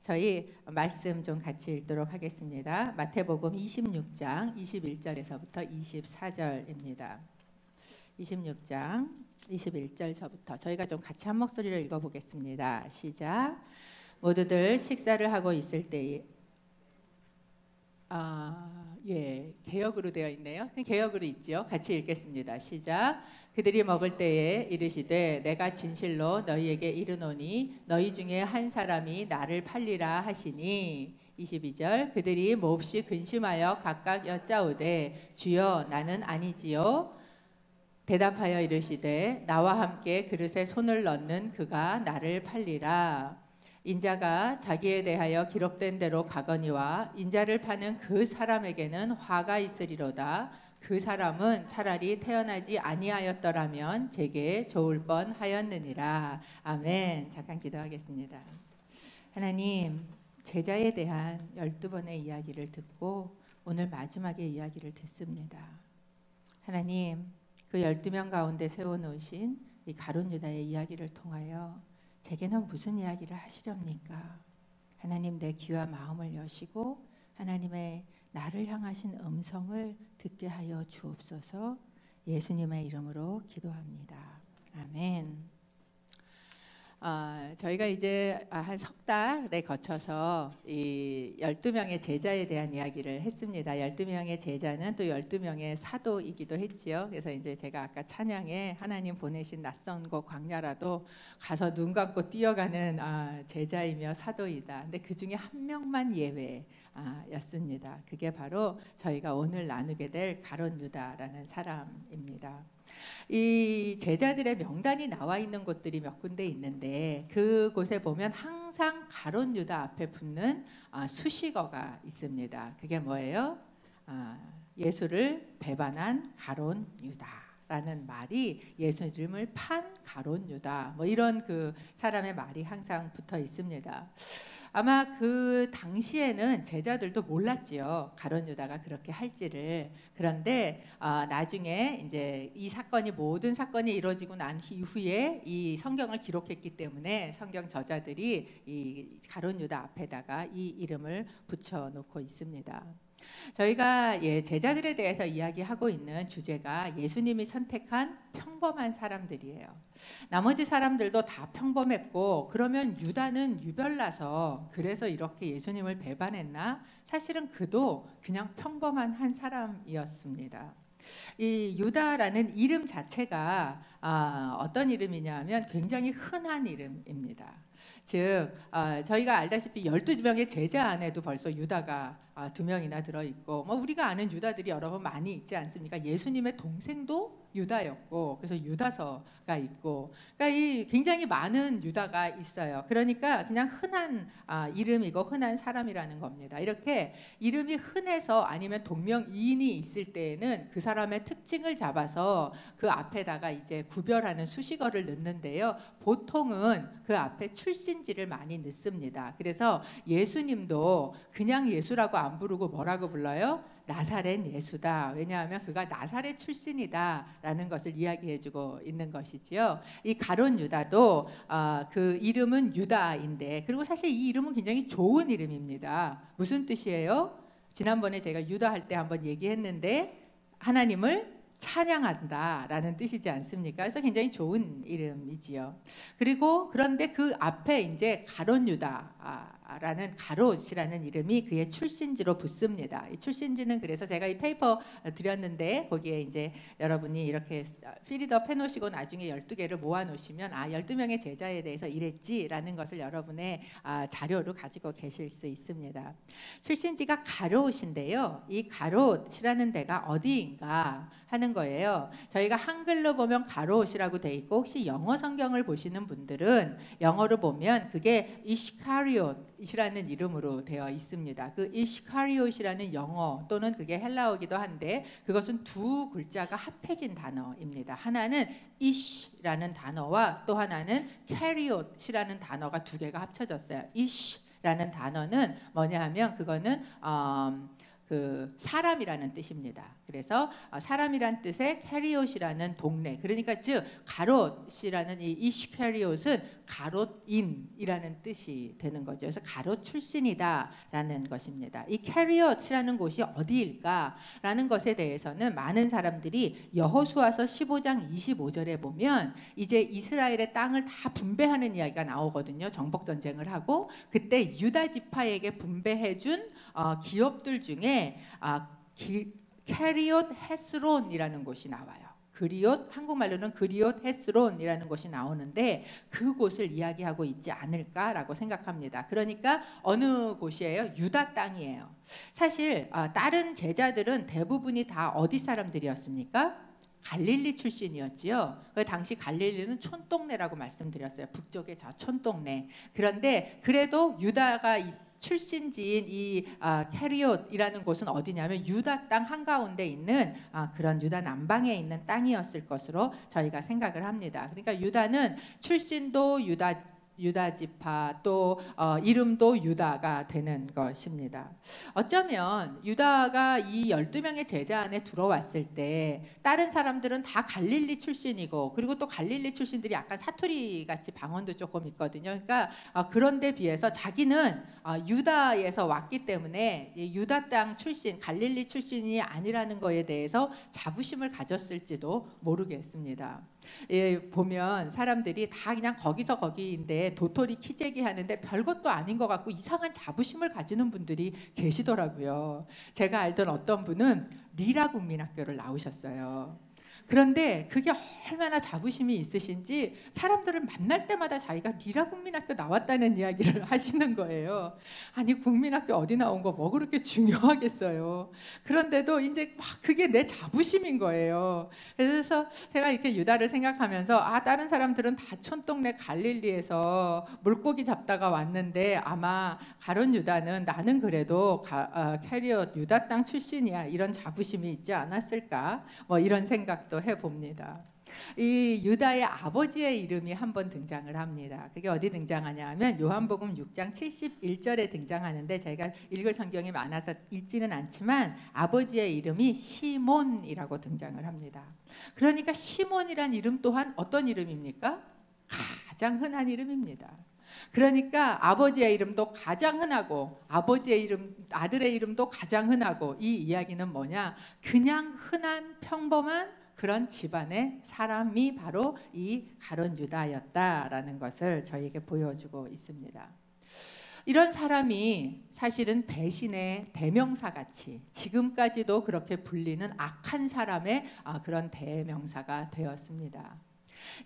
저희 말씀 좀 같이 읽도록 하겠습니다. 마태복음 26장 21절에서부터 24절입니다. 26장 21절서부터 저희가 좀 같이 한 목소리로 읽어보겠습니다. 시작. 모두들 식사를 하고 있을 때에 개역으로 되어 있네요. 개역으로 있죠. 같이 읽겠습니다. 시작. 그들이 먹을 때에 이르시되 내가 진실로 너희에게 이르노니 너희 중에 한 사람이 나를 팔리라 하시니. 22절. 그들이 몹시 근심하여 각각 여짜오되 주여 나는 아니지요. 대답하여 이르시되 나와 함께 그릇에 손을 넣는 그가 나를 팔리라. 인자가 자기에 대하여 기록된 대로 가거니와 인자를 파는 그 사람에게는 화가 있으리로다. 그 사람은 차라리 태어나지 아니하였더라면 제게 좋을 뻔하였느니라. 아멘. 잠깐 기도하겠습니다. 하나님, 제자에 대한 12번의 이야기를 듣고 오늘 마지막에 이야기를 듣습니다. 하나님, 그 12명 가운데 세워놓으신 이 가룟 유다의 이야기를 통하여 제게는 무슨 이야기를 하시렵니까? 하나님, 내 귀와 마음을 여시고 하나님의 나를 향하신 음성을 듣게 하여 주옵소서. 예수님의 이름으로 기도합니다. 아멘. 저희가 이제 한 석 달에 거쳐서 이 12명의 제자에 대한 이야기를 했습니다. 12명의 제자는 또 12명의 사도이기도 했지요. 그래서 이제 제가 아까 찬양에 하나님 보내신 낯선 곳 광야라도 가서 눈 감고 뛰어가는 제자이며 사도이다. 근데 그 중에 한 명만 예외였습니다. 그게 바로 저희가 오늘 나누게 될 가룟 유다라는 사람입니다. 이 제자들의 명단이 나와 있는 곳들이 몇 군데 있는데 그곳에 보면 항상 가룟 유다 앞에 붙는 수식어가 있습니다. 그게 뭐예요? 예수를 배반한 가룟 유다라는 말이 예수 이름을 판 가룟 유다, 뭐 이런 그 사람의 말이 항상 붙어 있습니다. 아마 그 당시에는 제자들도 몰랐지요. 가룟 유다가 그렇게 할지를. 그런데 나중에 이제 이 사건이 모든 사건이 이루어지고 난 이후에 이 성경을 기록했기 때문에 성경 저자들이 이 가룟 유다 앞에다가 이 이름을 붙여놓고 있습니다. 저희가 제자들에 대해서 이야기하고 있는 주제가 예수님이 선택한 평범한 사람들이에요. 나머지 사람들도 다 평범했고 그러면 유다는 유별나서 그래서 이렇게 예수님을 배반했나? 사실은 그도 그냥 평범한 한 사람이었습니다. 이 유다라는 이름 자체가 어떤 이름이냐 하면 굉장히 흔한 이름입니다. 즉 저희가 알다시피 12명의 제자 안에도 벌써 유다가 2명이나 들어있고 뭐 우리가 아는 유다들이 여러 번 많이 있지 않습니까? 예수님의 동생도 유다였고 그래서 유다서가 있고 그러니까 이 굉장히 많은 유다가 있어요. 그러니까 그냥 흔한 이름이고 흔한 사람이라는 겁니다. 이렇게 이름이 흔해서 아니면 동명이인이 있을 때에는 그 사람의 특징을 잡아서 그 앞에다가 이제 구별하는 수식어를 넣는데요. 보통은 그 앞에 출신지를 많이 넣습니다. 그래서 예수님도 그냥 예수라고 안 부르고 뭐라고 불러요? 나사렛 예수다. 왜냐하면 그가 나사렛 출신이다라는 것을 이야기해주고 있는 것이지요. 이 가룟 유다도 그 이름은 유다인데 그리고 사실 이 이름은 굉장히 좋은 이름입니다. 무슨 뜻이에요? 지난번에 제가 유다 할 때 한번 얘기했는데 하나님을 찬양한다라는 뜻이지 않습니까? 그래서 굉장히 좋은 이름이지요. 그리고 그런데 그 앞에 이제 가룟 유다라는 가롯이라는 이름이 그의 출신지로 붙습니다. 이 출신지는 그래서 제가 이 페이퍼 드렸는데 거기에 이제 여러분이 이렇게 필드업 해놓으시고 나중에 12개를 모아놓으시면 12명의 제자에 대해서 이랬지라는 것을 여러분의 자료로 가지고 계실 수 있습니다. 출신지가 가롯인데요. 이 가롯이라는 데가 어디인가 하는 거예요. 저희가 한글로 보면 가롯이라고 돼 있고 혹시 영어 성경을 보시는 분들은 영어로 보면 그게 이시카리옷이라는 이름으로 되어 있습니다. 그 이시카리옷이라는 영어 또는 그게 헬라어기도 한데 그것은 두 글자가 합해진 단어입니다. 하나는 이시라는 단어와 또 하나는 캐리옷이라는 단어가 두 개가 합쳐졌어요. 이시라는 단어는 뭐냐 하면 그거는 그 사람이라는 뜻입니다. 그래서 사람이란 뜻의 캐리옷이라는 동네, 그러니까 즉 가롯이라는 이 이시캐리옷은 가롯인이라는 뜻이 되는 거죠. 그래서 가롯 출신이다라는 것입니다. 이 캐리엇이라는 곳이 어디일까라는 것에 대해서는 많은 사람들이 여호수아서 15장 25절에 보면 이제 이스라엘의 땅을 다 분배하는 이야기가 나오거든요. 정복 전쟁을 하고 그때 유다 지파에게 분배해준 기업들 중에 캐리옷 헤스론이라는 곳이 나와요. 그리옷, 한국말로는 그리옷 헤스론이라는 곳이 나오는데 그곳을 이야기하고 있지 않을까라고 생각합니다. 그러니까 어느 곳이에요? 유다 땅이에요. 사실 다른 제자들은 대부분이 다 어디 사람들이었습니까? 갈릴리 출신이었지요. 그 당시 갈릴리는 촌동네라고 말씀드렸어요. 북쪽의 저 촌동네. 그런데 그래도 유다가 출신지인 이 캐리옷이라는 곳은 어디냐면 유다 땅 한가운데 있는 그런 유다 남방에 있는 땅이었을 것으로 저희가 생각을 합니다. 그러니까 유다는 출신도 유다 지파 또 이름도 유다가 되는 것입니다. 어쩌면 유다가 이 12명의 제자 안에 들어왔을 때 다른 사람들은 다 갈릴리 출신이고 그리고 또 갈릴리 출신들이 약간 사투리 같이 방언도 조금 있거든요. 그러니까 그런데 비해서 자기는 유다에서 왔기 때문에 유다 땅 출신 갈릴리 출신이 아니라는 거에 대해서 자부심을 가졌을지도 모르겠습니다. 보면 사람들이 다 그냥 거기서 거기인데 도토리 키재기 하는데 별것도 아닌 것 같고 이상한 자부심을 가지는 분들이 계시더라고요. 제가 알던 어떤 분은 리라 국민학교를 나오셨어요. 그런데 그게 얼마나 자부심이 있으신지 사람들을 만날 때마다 자기가 리라 국민학교 나왔다는 이야기를 하시는 거예요. 아니 국민학교 어디 나온 거 뭐 그렇게 중요하겠어요. 그런데도 이제 막 그게 내 자부심인 거예요. 그래서 제가 이렇게 유다를 생각하면서 다른 사람들은 다 촌동네 갈릴리에서 물고기 잡다가 왔는데 아마 가룟 유다는 나는 그래도 캐리엇 유다 땅 출신이야 이런 자부심이 있지 않았을까 뭐 이런 생각도 해봅니다. 이 유다의 아버지의 이름이 한번 등장을 합니다. 그게 어디 등장하냐 하면 요한복음 6장 71절에 등장하는데 저희가 읽을 성경이 많아서 읽지는 않지만 아버지의 이름이 시몬이라고 등장을 합니다. 그러니까 시몬이란 이름 또한 어떤 이름입니까? 가장 흔한 이름입니다. 그러니까 아버지의 이름도 가장 흔하고 아버지의 이름, 아들의 이름도 가장 흔하고 이 이야기는 뭐냐? 그냥 흔한 평범한 그런 집안의 사람이 바로 이 가룟 유다였다라는 것을 저희에게 보여주고 있습니다. 이런 사람이 사실은 배신의 대명사같이 지금까지도 그렇게 불리는 악한 사람의 그런 대명사가 되었습니다.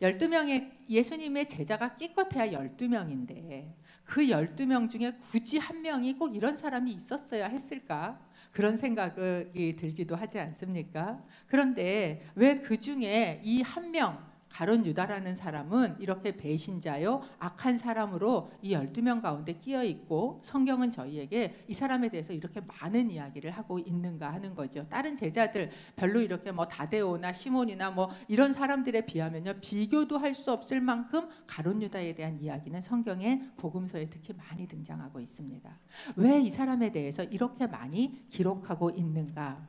12명의 예수님의 제자가 끼껏해야 12명인데 그 12명 중에 굳이 한 명이 꼭 이런 사람이 있었어야 했을까? 그런 생각이 들기도 하지 않습니까? 그런데 왜 그 중에 이 한 명 가룟 유다라는 사람은 이렇게 배신자요 악한 사람으로 이 12명 가운데 끼어 있고 성경은 저희에게 이 사람에 대해서 이렇게 많은 이야기를 하고 있는가 하는 거죠. 다른 제자들 별로 이렇게 뭐 다데오나 시몬이나 뭐 이런 사람들에 비하면요 비교도 할 수 없을 만큼 가룟 유다에 대한 이야기는 성경의 복음서에 특히 많이 등장하고 있습니다. 왜 이 사람에 대해서 이렇게 많이 기록하고 있는가?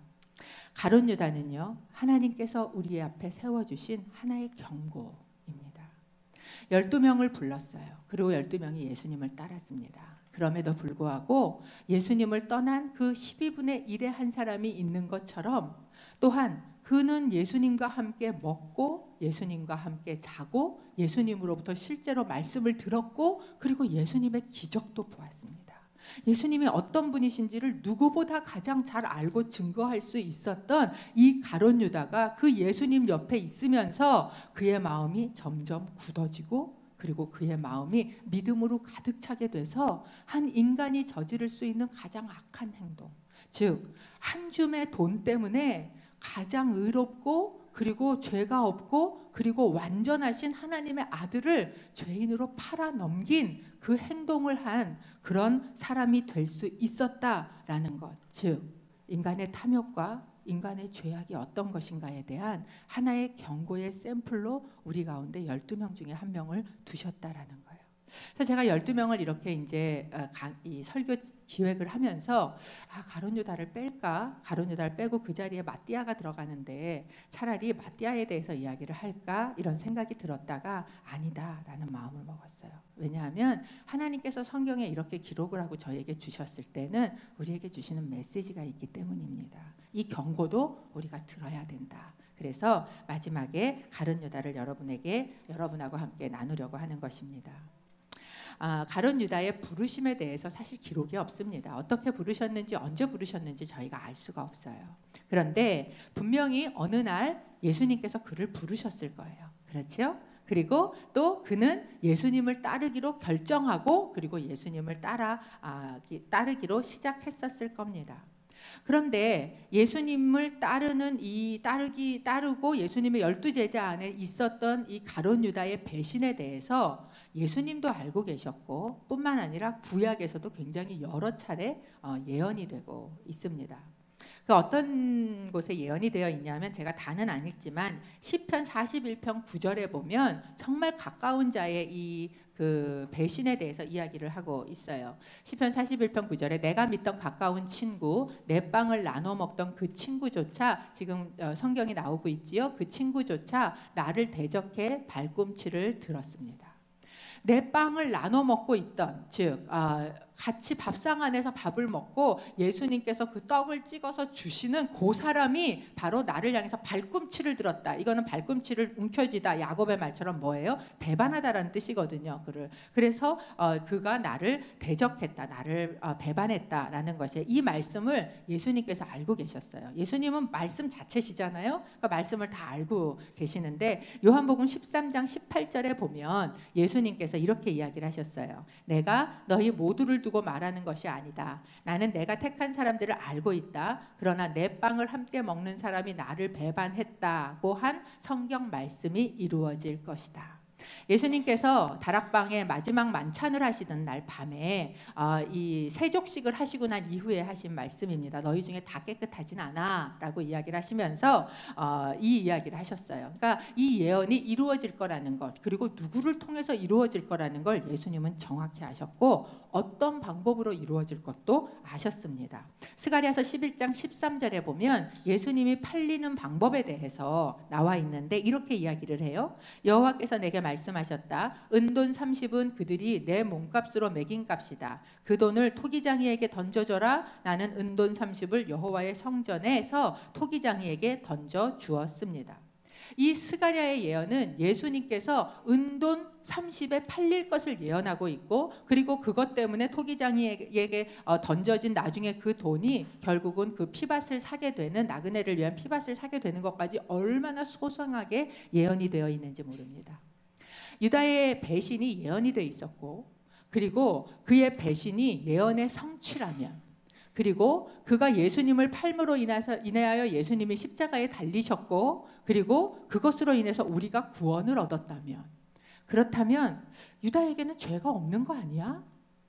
가룟 유다는요 하나님께서 우리 앞에 세워주신 하나의 경고입니다. 12명을 불렀어요. 그리고 12명이 예수님을 따랐습니다. 그럼에도 불구하고 예수님을 떠난 그 12분의 1의 한 사람이 있는 것처럼 또한 그는 예수님과 함께 먹고 예수님과 함께 자고 예수님으로부터 실제로 말씀을 들었고 그리고 예수님의 기적도 보았습니다. 예수님이 어떤 분이신지를 누구보다 가장 잘 알고 증거할 수 있었던 이 가룟 유다가 그 예수님 옆에 있으면서 그의 마음이 점점 굳어지고 그리고 그의 마음이 믿음으로 가득 차게 돼서 한 인간이 저지를 수 있는 가장 악한 행동, 즉 한 줌의 돈 때문에 가장 의롭고 그리고 죄가 없고 그리고 완전하신 하나님의 아들을 죄인으로 팔아넘긴 그 행동을 한 그런 사람이 될 수 있었다라는 것, 즉 인간의 탐욕과 인간의 죄악이 어떤 것인가에 대한 하나의 경고의 샘플로 우리 가운데 12명 중에 한 명을 두셨다라는 거예요. 그래서 제가 12명을 이렇게 이제 이 설교 기획을 하면서 가룟 유다를 뺄까? 가룟 유다를 빼고 그 자리에 마띠아가 들어가는데 차라리 마띠아에 대해서 이야기를 할까? 이런 생각이 들었다가 아니다라는 마음을 먹었어요. 왜냐하면 하나님께서 성경에 이렇게 기록을 하고 저에게 주셨을 때는 우리에게 주시는 메시지가 있기 때문입니다. 이 경고도 우리가 들어야 된다. 그래서 마지막에 가룟 유다를 여러분하고 함께 나누려고 하는 것입니다. 가룟 유다의 부르심에 대해서 사실 기록이 없습니다. 어떻게 부르셨는지 언제 부르셨는지 저희가 알 수가 없어요. 그런데 분명히 어느 날 예수님께서 그를 부르셨을 거예요. 그렇죠? 그리고 또 그는 예수님을 따르기로 결정하고 그리고 예수님을 따르기로 시작했었을 겁니다. 그런데 예수님을 따르고 예수님의 12제자 안에 있었던 이 가룟 유다의 배신에 대해서 예수님도 알고 계셨고 뿐만 아니라 구약에서도 굉장히 여러 차례 예언이 되고 있습니다. 그 어떤 곳에 예언이 되어 있냐면 제가 다는 안 읽지만 시편 41편 9절에 보면 정말 가까운 자의 그 배신에 대해서 이야기를 하고 있어요. 시편 41편 9절에 내가 믿던 가까운 친구, 내 빵을 나눠 먹던 그 친구조차 지금 성경이 나오고 있지요. 그 친구조차 나를 대적해 발꿈치를 들었습니다. 내 빵을 나눠 먹고 있던, 즉 같이 밥상 안에서 밥을 먹고 예수님께서 그 떡을 찍어서 주시는 그 사람이 바로 나를 향해서 발꿈치를 들었다. 이거는 발꿈치를 움켜쥐다. 야곱의 말처럼 뭐예요? 배반하다라는 뜻이거든요. 그래서 그가 나를 대적했다. 나를 배반했다라는 것이에요. 이 말씀을 예수님께서 알고 계셨어요. 예수님은 말씀 자체시잖아요. 그러니까 말씀을 다 알고 계시는데 요한복음 13장 18절에 보면 예수님께서 이렇게 이야기를 하셨어요. 내가 너희 모두를 두고 말하는 것이 아니다. 나는 내가 택한 사람들을 알고 있다. 그러나 내 빵을 함께 먹는 사람이 나를 배반했다고 한 성경 말씀이 이루어질 것이다. 예수님께서 다락방에 마지막 만찬을 하시던 날 밤에 이 세족식을 하시고 난 이후에 하신 말씀입니다. 너희 중에 다 깨끗하진 않아 라고 이야기를 하시면서 이 이야기를 하셨어요. 그러니까 이 예언이 이루어질 거라는 것, 그리고 누구를 통해서 이루어질 거라는 걸 예수님은 정확히 아셨고 어떤 방법으로 이루어질 것도 아셨습니다. 스가랴서 11장 13절에 보면 예수님이 팔리는 방법에 대해서 나와 있는데 이렇게 이야기를 해요. 여호와께서 내게 말씀하셨다. 은돈 30은 그들이 내 몸값으로 매긴 값이다. 그 돈을 토기장이에게 던져줘라. 나는 은돈 30을 여호와의 성전에서 토기장이에게 던져 주었습니다. 이 스가랴의 예언은 예수님께서 은돈 30에 팔릴 것을 예언하고 있고 그리고 그것 때문에 토기장이에게 던져진 나중에 그 돈이 결국은 그 피밭을 사게 되는 나그네를 위한 피밭을 사게 되는 것까지 얼마나 소상하게 예언이 되어 있는지 모릅니다. 유다의 배신이 예언이 되어 있었고 그리고 그의 배신이 예언의 성취라면 그리고 그가 예수님을 팔므로 인하여 예수님이 십자가에 달리셨고 그리고 그것으로 인해서 우리가 구원을 얻었다면 그렇다면 유다에게는 죄가 없는 거 아니야?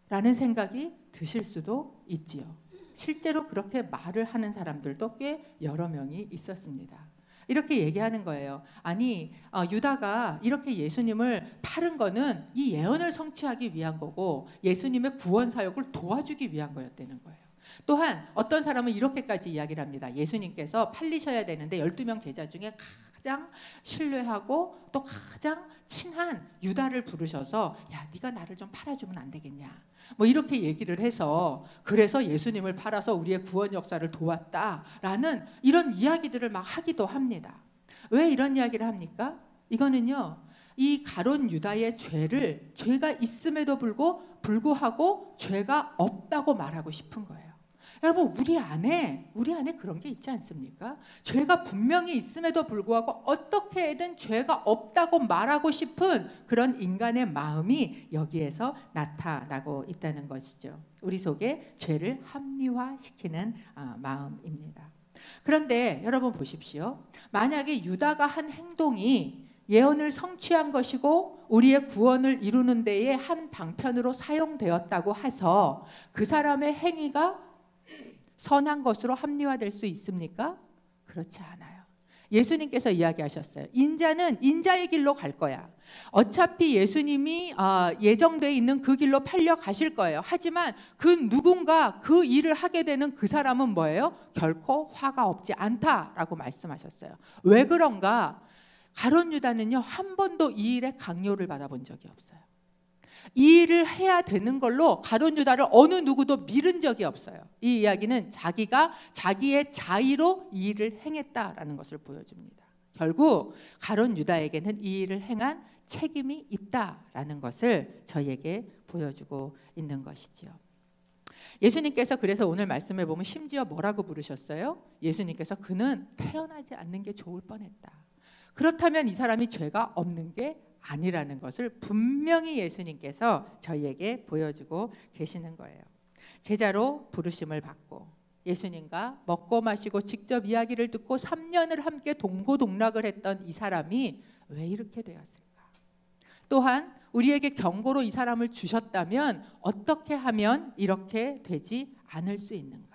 라는 생각이 드실 수도 있지요. 실제로 그렇게 말을 하는 사람들도 꽤 여러 명이 있었습니다. 이렇게 얘기하는 거예요. 아니 유다가 이렇게 예수님을 팔은 거는 이 예언을 성취하기 위한 거고 예수님의 구원 사역을 도와주기 위한 거였다는 거예요. 또한 어떤 사람은 이렇게까지 이야기를 합니다. 예수님께서 팔리셔야 되는데 12명 제자 중에 가장 신뢰하고 또 가장 친한 유다를 부르셔서 야 네가 나를 좀 팔아주면 안 되겠냐 뭐 이렇게 얘기를 해서 그래서 예수님을 팔아서 우리의 구원 역사를 도왔다라는 이런 이야기들을 막 하기도 합니다. 왜 이런 이야기를 합니까? 이거는요 이 가룟 유다의 죄가 있음에도 불구하고 죄가 없다고 말하고 싶은 거예요. 여러분 우리 안에 그런 게 있지 않습니까? 죄가 분명히 있음에도 불구하고 어떻게든 죄가 없다고 말하고 싶은 그런 인간의 마음이 여기에서 나타나고 있다는 것이죠. 우리 속에 죄를 합리화시키는 마음입니다. 그런데 여러분 보십시오. 만약에 유다가 한 행동이 예언을 성취한 것이고 우리의 구원을 이루는 데에 한 방편으로 사용되었다고 해서 그 사람의 행위가 선한 것으로 합리화될 수 있습니까? 그렇지 않아요. 예수님께서 이야기하셨어요. 인자는 인자의 길로 갈 거야. 어차피 예수님이 예정되어 있는 그 길로 팔려 가실 거예요. 하지만 그 누군가 그 일을 하게 되는 그 사람은 뭐예요? 결코 화가 없지 않다라고 말씀하셨어요. 왜 그런가? 가룟 유다는요, 한 번도 이 일에 강요를 받아본 적이 없어요. 이 일을 해야 되는 걸로 가룟 유다를 어느 누구도 밀은 적이 없어요. 이 이야기는 자기가 자기의 자의로 이 일을 행했다라는 것을 보여줍니다. 결국 가룟 유다에게는 이 일을 행한 책임이 있다라는 것을 저희에게 보여주고 있는 것이죠. 예수님께서 그래서 오늘 말씀에 보면 심지어 뭐라고 부르셨어요? 예수님께서 그는 태어나지 않는 게 좋을 뻔했다. 그렇다면 이 사람이 죄가 없는 게 아니라는 것을 분명히 예수님께서 저희에게 보여주고 계시는 거예요. 제자로 부르심을 받고 예수님과 먹고 마시고 직접 이야기를 듣고 3년을 함께 동고동락을 했던 이 사람이 왜 이렇게 되었을까? 또한 우리에게 경고로 이 사람을 주셨다면 어떻게 하면 이렇게 되지 않을 수 있는가?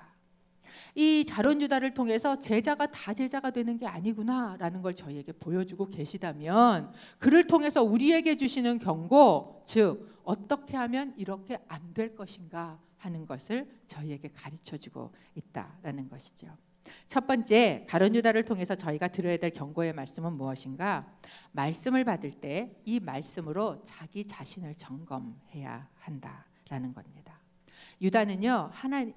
이 가룟 유다를 통해서 제자가 다 제자가 되는 게 아니구나라는 걸 저희에게 보여주고 계시다면 그를 통해서 우리에게 주시는 경고, 즉 어떻게 하면 이렇게 안 될 것인가 하는 것을 저희에게 가르쳐주고 있다라는 것이죠. 첫 번째, 가룟 유다를 통해서 저희가 들어야 될 경고의 말씀은 무엇인가? 말씀을 받을 때 이 말씀으로 자기 자신을 점검해야 한다라는 겁니다. 유다는요,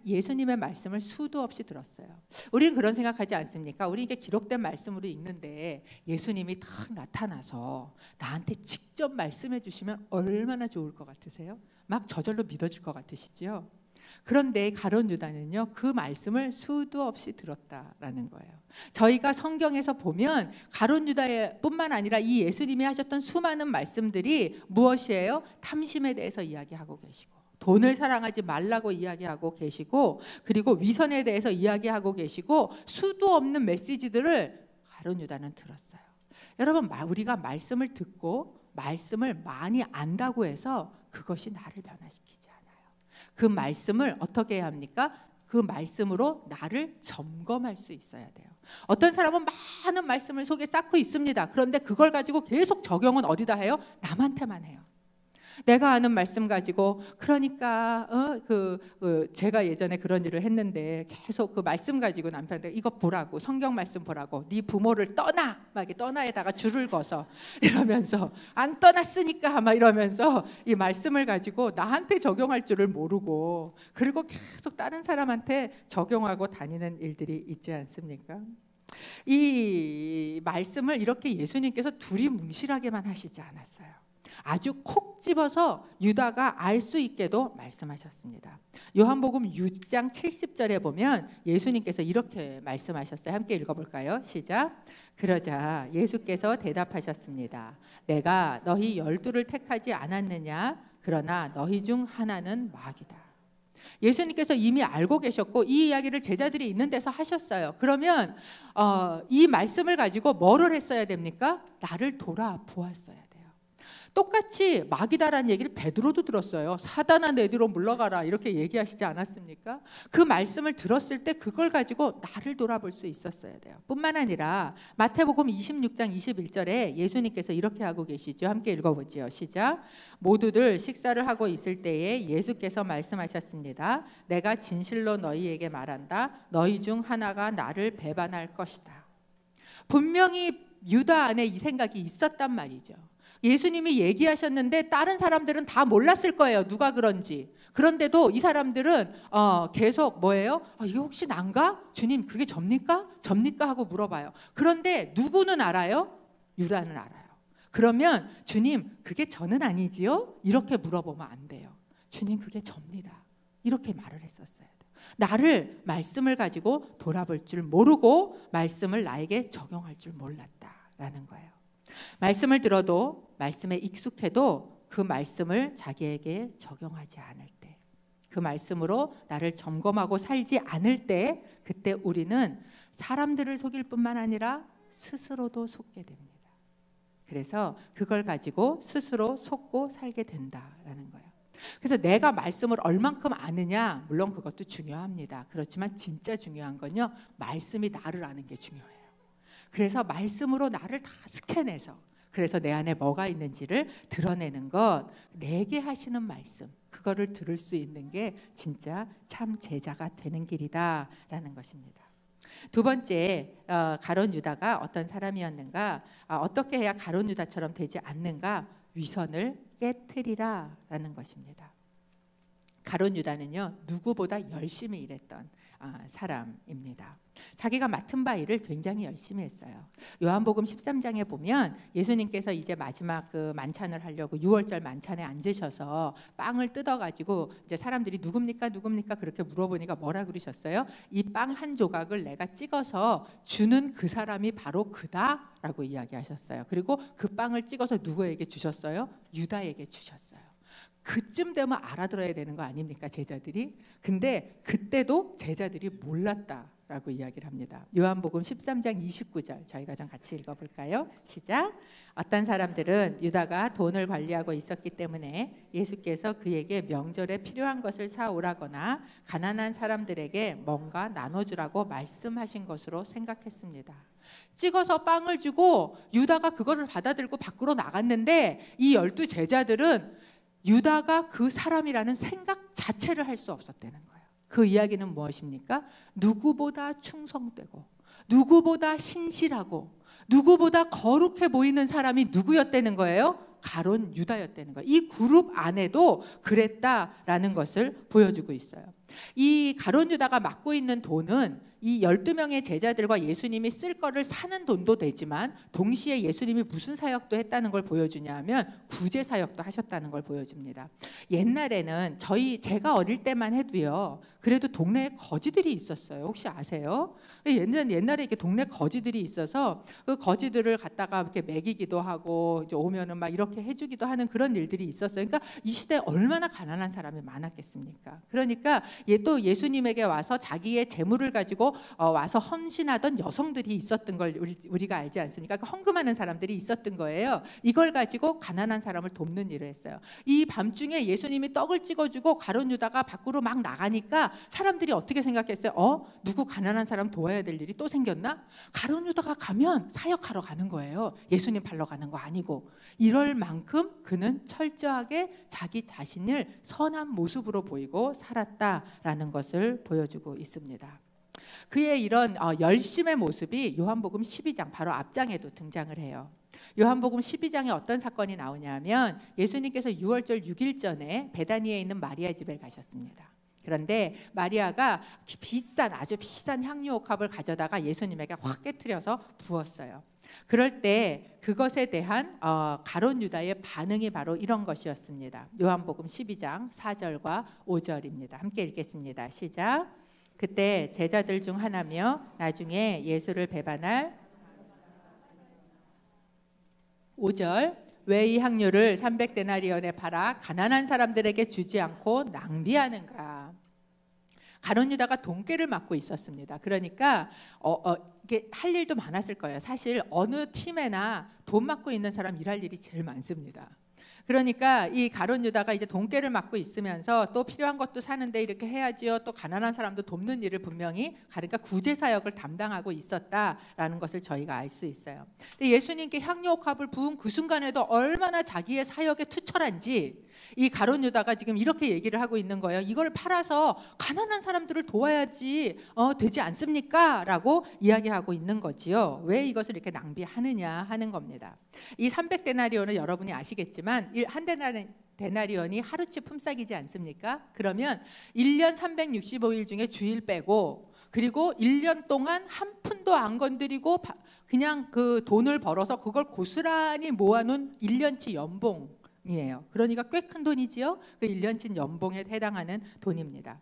예수님의 말씀을 수도 없이 들었어요. 우리는 그런 생각하지 않습니까? 우리 이게 기록된 말씀으로 읽는데 예수님이 딱 나타나서 나한테 직접 말씀해 주시면 얼마나 좋을 것 같으세요? 막 저절로 믿어질 것 같으시죠? 그런데 가룟 유다는요, 그 말씀을 수도 없이 들었다라는 거예요. 저희가 성경에서 보면 가룟 유다뿐만 아니라 이 예수님이 하셨던 수많은 말씀들이 무엇이에요? 탐심에 대해서 이야기하고 계시고, 돈을 사랑하지 말라고 이야기하고 계시고, 그리고 위선에 대해서 이야기하고 계시고, 수도 없는 메시지들을 가룟 유다는 들었어요. 여러분, 우리가 말씀을 듣고 말씀을 많이 안다고 해서 그것이 나를 변화시키지 않아요. 그 말씀을 어떻게 해야 합니까? 그 말씀으로 나를 점검할 수 있어야 돼요. 어떤 사람은 많은 말씀을 속에 쌓고 있습니다. 그런데 그걸 가지고 계속 적용은 어디다 해요? 남한테만 해요. 내가 아는 말씀 가지고, 그러니까 제가 예전에 그런 일을 했는데 계속 그 말씀 가지고 남편한테 이거 보라고, 성경 말씀 보라고, 네 부모를 떠나, 막 이렇게 떠나에다가 줄을 거서 이러면서, 안 떠났으니까 막 이러면서 이 말씀을 가지고 나한테 적용할 줄을 모르고, 그리고 계속 다른 사람한테 적용하고 다니는 일들이 있지 않습니까? 이 말씀을 이렇게 예수님께서 두리뭉실하게만 하시지 않았어요. 아주 콕 집어서 유다가 알 수 있게도 말씀하셨습니다. 요한복음 6장 70절에 보면 예수님께서 이렇게 말씀하셨어요. 함께 읽어볼까요? 시작. 그러자 예수께서 대답하셨습니다. 내가 너희 12를 택하지 않았느냐? 그러나 너희 중 하나는 마귀다. 예수님께서 이미 알고 계셨고 이 이야기를 제자들이 있는 데서 하셨어요. 그러면 이 말씀을 가지고 뭐를 했어야 됩니까? 나를 돌아보았어야 돼요. 똑같이 마귀다라는 얘기를 베드로도 들었어요. 사단아 내 뒤로 물러가라 이렇게 얘기하시지 않았습니까? 그 말씀을 들었을 때 그걸 가지고 나를 돌아볼 수 있었어야 돼요. 뿐만 아니라 마태복음 26장 21절에 예수님께서 이렇게 하고 계시죠. 함께 읽어보죠. 시작. 모두들 식사를 하고 있을 때에 예수께서 말씀하셨습니다. 내가 진실로 너희에게 말한다. 너희 중 하나가 나를 배반할 것이다. 분명히 유다 안에 이 생각이 있었단 말이죠. 예수님이 얘기하셨는데 다른 사람들은 다 몰랐을 거예요. 누가 그런지. 그런데도 이 사람들은 계속 뭐예요? 이게 혹시 난가? 주님 그게 접니까? 접니까? 하고 물어봐요. 그런데 누구는 알아요? 유다는 알아요. 그러면 주님 그게 저는 아니지요? 이렇게 물어보면 안 돼요. 주님 그게 접니다. 이렇게 말을 했었어요. 나를 말씀을 가지고 돌아볼 줄 모르고 말씀을 나에게 적용할 줄 몰랐다라는 거예요. 말씀을 들어도 말씀에 익숙해도 그 말씀을 자기에게 적용하지 않을 때, 그 말씀으로 나를 점검하고 살지 않을 때, 그때 우리는 사람들을 속일 뿐만 아니라 스스로도 속게 됩니다. 그래서 그걸 가지고 스스로 속고 살게 된다라는 거예요. 그래서 내가 말씀을 얼만큼 아느냐, 물론 그것도 중요합니다. 그렇지만 진짜 중요한 건요, 말씀이 나를 아는 게 중요해요. 그래서 말씀으로 나를 다 스캔해서 그래서 내 안에 뭐가 있는지를 드러내는 것, 내게 하시는 말씀, 그거를 들을 수 있는 게 진짜 참 제자가 되는 길이다라는 것입니다. 두 번째, 가룟 유다가 어떤 사람이었는가, 어떻게 해야 가룟 유다처럼 되지 않는가, 위선을 깨트리라라는 것입니다. 가룟 유다는요, 누구보다 열심히 일했던 사람입니다. 자기가 맡은 바 일을 굉장히 열심히 했어요. 요한복음 13장에 보면 예수님께서 이제 마지막 그 만찬을 하려고 6월절 만찬에 앉으셔서 빵을 뜯어가지고 이제 사람들이 누굽니까 그렇게 물어보니까 뭐라 그러셨어요? 이 빵 한 조각을 내가 찍어서 주는 그 사람이 바로 그다라고 이야기하셨어요. 그리고 그 빵을 찍어서 누구에게 주셨어요? 유다에게 주셨어요. 그쯤 되면 알아들어야 되는 거 아닙니까, 제자들이? 근데 그때도 제자들이 몰랐다라고 이야기를 합니다. 요한복음 13장 29절 저희가 좀 같이 읽어볼까요? 시작. 어떤 사람들은 유다가 돈을 관리하고 있었기 때문에 예수께서 그에게 명절에 필요한 것을 사오라거나 가난한 사람들에게 뭔가 나눠주라고 말씀하신 것으로 생각했습니다. 찍어서 빵을 주고 유다가 그것을 받아들고 밖으로 나갔는데 이 12 제자들은 유다가 그 사람이라는 생각 자체를 할 수 없었다는 거예요. 그 이야기는 무엇입니까? 누구보다 충성되고 누구보다 신실하고 누구보다 거룩해 보이는 사람이 누구였다는 거예요? 가룟 유다였다는 거예요. 이 그룹 안에도 그랬다라는 것을 보여주고 있어요. 이 가룟 유다가 맡고 있는 돈은 이 12명의 제자들과 예수님이 쓸 거를 사는 돈도 되지만 동시에 예수님이 무슨 사역도 했다는 걸 보여주냐 하면 구제 사역도 하셨다는 걸 보여줍니다. 옛날에는 제가 어릴 때만 해도요, 그래도 동네에 거지들이 있었어요. 혹시 아세요? 옛날에 이렇게 동네 거지들이 있어서 그 거지들을 갖다가 이렇게 먹이기도 하고 이제 오면은 막 이렇게 해주기도 하는 그런 일들이 있었어요. 그러니까 이 시대에 얼마나 가난한 사람이 많았겠습니까? 그러니까 또 예수님에게 와서 자기의 재물을 가지고 와서 헌신하던 여성들이 있었던 걸 우리가 알지 않습니까? 헌금하는 사람들이 있었던 거예요. 이걸 가지고 가난한 사람을 돕는 일을 했어요. 이 밤중에 예수님이 떡을 찍어주고 가룟 유다가 밖으로 막 나가니까 사람들이 어떻게 생각했어요? 누구 가난한 사람 도와야 될 일이 또 생겼나? 가룟 유다가 가면 사역하러 가는 거예요. 예수님 팔러 가는 거 아니고. 이럴 만큼 그는 철저하게 자기 자신을 선한 모습으로 보이고 살았다라는 것을 보여주고 있습니다. 그의 이런 열심의 모습이 요한복음 12장 바로 앞장에도 등장을 해요. 요한복음 12장에 어떤 사건이 나오냐면 예수님께서 6월절 6일 전에 베다니에 있는 마리아 집에 가셨습니다. 그런데 마리아가 아주 비싼 향유 옥합을 가져다가 예수님에게 확 깨트려서 부었어요. 그럴 때 그것에 대한 가룟 유다의 반응이 바로 이런 것이었습니다. 요한복음 12장 4절과 5절입니다. 함께 읽겠습니다. 시작. 그때 제자들 중 하나며 나중에 예수를 배반할 5절 왜 이 향유를 300데나리온에 팔아 가난한 사람들에게 주지 않고 낭비하는가? 가룟 유다가 돈꾀를 맡고 있었습니다. 그러니까 이게 할 일도 많았을 거예요. 사실 어느 팀에나 돈 맡고 있는 사람 일할 일이 제일 많습니다. 그러니까 이 가룟 유다가 이제 돈꾀를 맡고 있으면서 또 필요한 것도 사는데 이렇게 해야지요. 또 가난한 사람도 돕는 일을 분명히 그러니까 구제 사역을 담당하고 있었다라는 것을 저희가 알 수 있어요. 근데 예수님께 향유 옥합을 부은 그 순간에도 얼마나 자기의 사역에 투철한지 이 가룟 유다가 지금 이렇게 얘기를 하고 있는 거예요. 이걸 팔아서 가난한 사람들을 도와야지 되지 않습니까? 라고 이야기하고 있는 거지요. 왜 이것을 이렇게 낭비하느냐 하는 겁니다. 이 300데나리온은 여러분이 아시겠지만 한 데나리온이 하루치 품삯이지 않습니까? 그러면 1년 365일 중에 주일 빼고 그리고 1년 동안 한 푼도 안 건드리고 그냥 그 돈을 벌어서 그걸 고스란히 모아놓은 1년치 연봉이에요. 그러니까 꽤 큰 돈이지요. 그 1년치 연봉에 해당하는 돈입니다.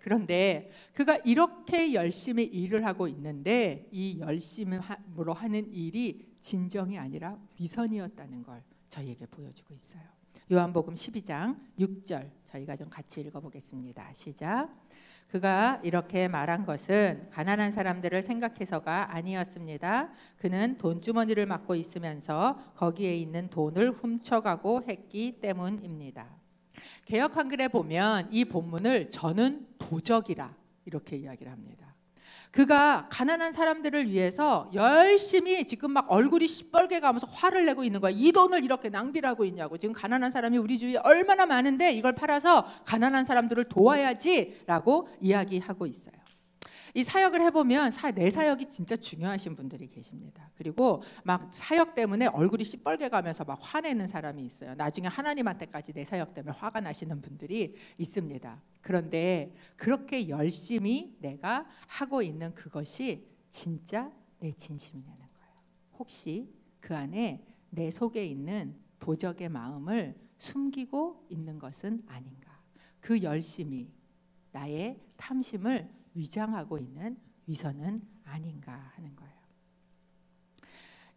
그런데 그가 이렇게 열심히 일을 하고 있는데 이 열심으로 하는 일이 진정이 아니라 위선이었다는 걸 저희에게 보여주고 있어요. 요한복음 12장 6절 저희가 좀 같이 읽어보겠습니다. 시작. 그가 이렇게 말한 것은 가난한 사람들을 생각해서가 아니었습니다. 그는 돈주머니를 맡고 있으면서 거기에 있는 돈을 훔쳐가고 했기 때문입니다. 개역 한글에 보면 이 본문을 저는 도적이라 이렇게 이야기를 합니다. 그가 가난한 사람들을 위해서 열심히 지금 막 얼굴이 시뻘게 가면서 화를 내고 있는 거야. 이 돈을 이렇게 낭비를 하고 있냐고. 지금 가난한 사람이 우리 주위에 얼마나 많은데 이걸 팔아서 가난한 사람들을 도와야지라고 이야기하고 있어요. 이 사역을 해보면 내 사역이 진짜 중요하신 분들이 계십니다. 그리고 막 사역 때문에 얼굴이 시뻘게 가면서 막 화내는 사람이 있어요. 나중에 하나님한테까지 내 사역 때문에 화가 나시는 분들이 있습니다. 그런데 그렇게 열심히 내가 하고 있는 그것이 진짜 내 진심이냐는 거예요. 혹시 그 안에 내 속에 있는 도적의 마음을 숨기고 있는 것은 아닌가? 그 열심이 나의 탐심을 위장하고 있는 위선은 아닌가 하는 거예요.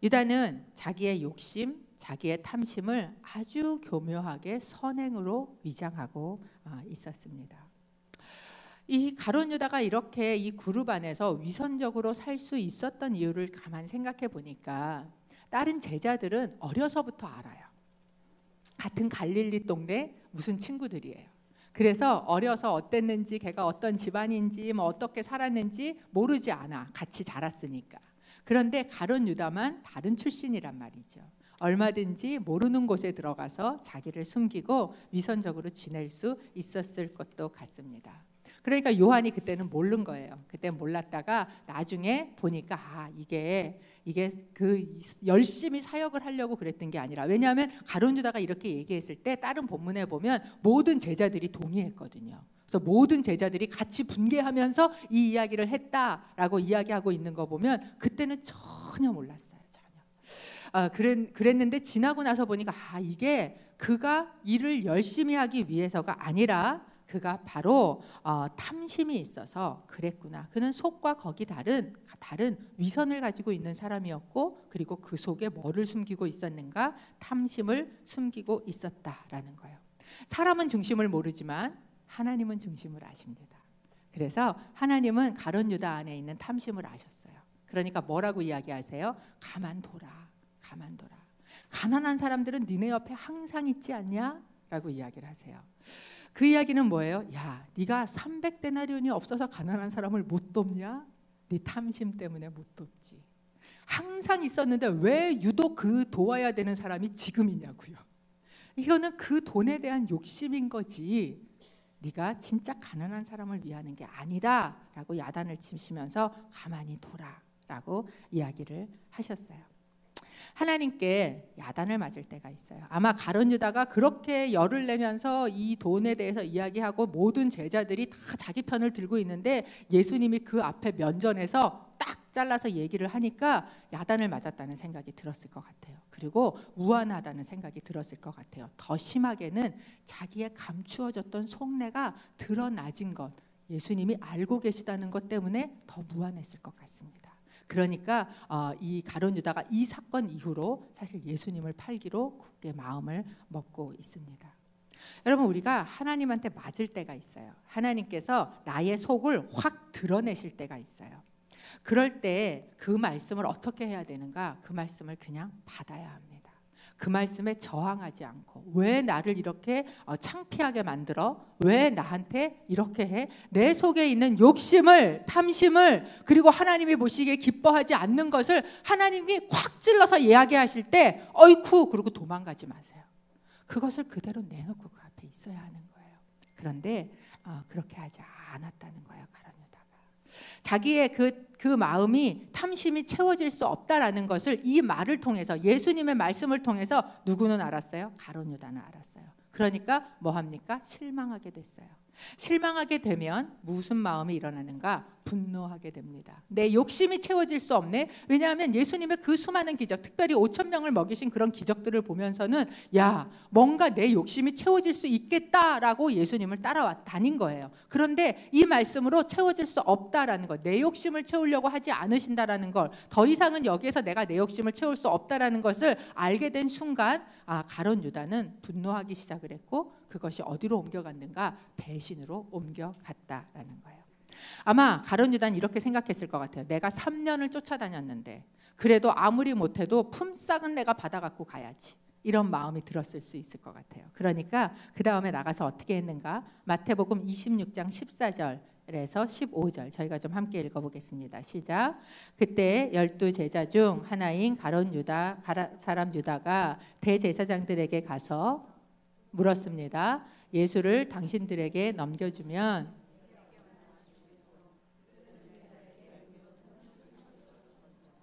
유다는 자기의 욕심, 자기의 탐심을 아주 교묘하게 선행으로 위장하고 있었습니다. 이 가룟 유다가 이렇게 이 그룹 안에서 위선적으로 살 수 있었던 이유를 가만히 생각해 보니까 다른 제자들은 어려서부터 알아요. 같은 갈릴리 동네 무슨 친구들이에요. 그래서 어려서 어땠는지, 걔가 어떤 집안인지, 뭐 어떻게 살았는지 모르지 않아. 같이 자랐으니까. 그런데 가룟 유다만 다른 출신이란 말이죠. 얼마든지 모르는 곳에 들어가서 자기를 숨기고 위선적으로 지낼 수 있었을 것도 같습니다. 그러니까 요한이 그때는 모른 거예요. 그때 몰랐다가 나중에 보니까 이게 그 열심히 사역을 하려고 그랬던 게 아니라, 왜냐하면 가룟 유다가 이렇게 얘기했을 때 다른 본문에 보면 모든 제자들이 동의했거든요. 그래서 모든 제자들이 같이 분개하면서 이 이야기를 했다라고 이야기하고 있는 거 보면 그때는 전혀 몰랐어요. 전혀. 그랬는데 지나고 나서 보니까 이게 그가 일을 열심히 하기 위해서가 아니라 그가 바로 탐심이 있어서 그랬구나. 그는 속과 격이 다른 위선을 가지고 있는 사람이었고, 그리고 그 속에 뭐를 숨기고 있었는가? 탐심을 숨기고 있었다라는 거예요. 사람은 중심을 모르지만 하나님은 중심을 아십니다. 그래서 하나님은 가룟 유다 안에 있는 탐심을 아셨어요. 그러니까 뭐라고 이야기하세요? 가만둬라, 가만둬라. 가난한 사람들은 니네 옆에 항상 있지 않냐? 라고 이야기를 하세요. 그 이야기는 뭐예요? 야, 네가 300데나리온이 없어서 가난한 사람을 못 돕냐? 네 탐심 때문에 못 돕지. 항상 있었는데 왜 유독 그 도와야 되는 사람이 지금이냐고요. 이거는 그 돈에 대한 욕심인 거지, 네가 진짜 가난한 사람을 위하는 게 아니다 라고 야단을 치시면서 가만히 둬라 라고 이야기를 하셨어요. 하나님께 야단을 맞을 때가 있어요. 아마 가룟 유다가 그렇게 열을 내면서 이 돈에 대해서 이야기하고 모든 제자들이 다 자기 편을 들고 있는데 예수님이 그 앞에 면전에서 딱 잘라서 얘기를 하니까 야단을 맞았다는 생각이 들었을 것 같아요. 그리고 무안하다는 생각이 들었을 것 같아요. 더 심하게는 자기의 감추어졌던 속내가 드러나진 것, 예수님이 알고 계시다는 것 때문에 더 무안했을 것 같습니다. 그러니까 이 가룟 유다가 이 사건 이후로 사실 예수님을 팔기로 굳게 마음을 먹고 있습니다. 여러분, 우리가 하나님한테 맞을 때가 있어요. 하나님께서 나의 속을 확 드러내실 때가 있어요. 그럴 때 그 말씀을 어떻게 해야 되는가? 그 말씀을 그냥 받아야 합니다. 그 말씀에 저항하지 않고, 왜 나를 이렇게 창피하게 만들어? 왜 나한테 이렇게 해? 내 속에 있는 욕심을, 탐심을, 그리고 하나님이 보시기에 기뻐하지 않는 것을 하나님이 콱 찔러서 이야기하실 때 어이쿠 그러고 도망가지 마세요. 그것을 그대로 내놓고 그 앞에 있어야 하는 거예요. 그런데 그렇게 하지 않았다는 거예요. 가룟 유다가 자기의 그 마음이, 탐심이 채워질 수 없다라는 것을 이 말을 통해서, 예수님의 말씀을 통해서 누구는 알았어요? 가룟 유다는 알았어요. 그러니까 뭐 합니까? 실망하게 됐어요. 실망하게 되면 무슨 마음이 일어나는가? 분노하게 됩니다. 내 욕심이 채워질 수 없네. 왜냐하면 예수님의 그 수많은 기적, 특별히 5,000명을 먹이신 그런 기적들을 보면서는 야, 뭔가 내 욕심이 채워질 수 있겠다라고 예수님을 다닌 거예요. 그런데 이 말씀으로 채워질 수 없다라는 것, 내 욕심을 채우려고 하지 않으신다라는 걸, 더 이상은 여기에서 내가 내 욕심을 채울 수 없다라는 것을 알게 된 순간 가룟 유다는 분노하기 시작을 했고, 그것이 어디로 옮겨갔는가? 배신으로 옮겨갔다라는 거예요. 아마 가룟 유다는 이렇게 생각했을 것 같아요. 내가 3년을 쫓아다녔는데 그래도 아무리 못해도 품삯은 내가 받아갖고 가야지, 이런 마음이 들었을 수 있을 것 같아요. 그러니까 그 다음에 나가서 어떻게 했는가? 마태복음 26장 14절 에서 15절 저희가 좀 함께 읽어보겠습니다. 시작. 그때 12제자 중 하나인 가룟 사람 유다가 대제사장들에게 가서 물었습니다. 예수를 당신들에게 넘겨주면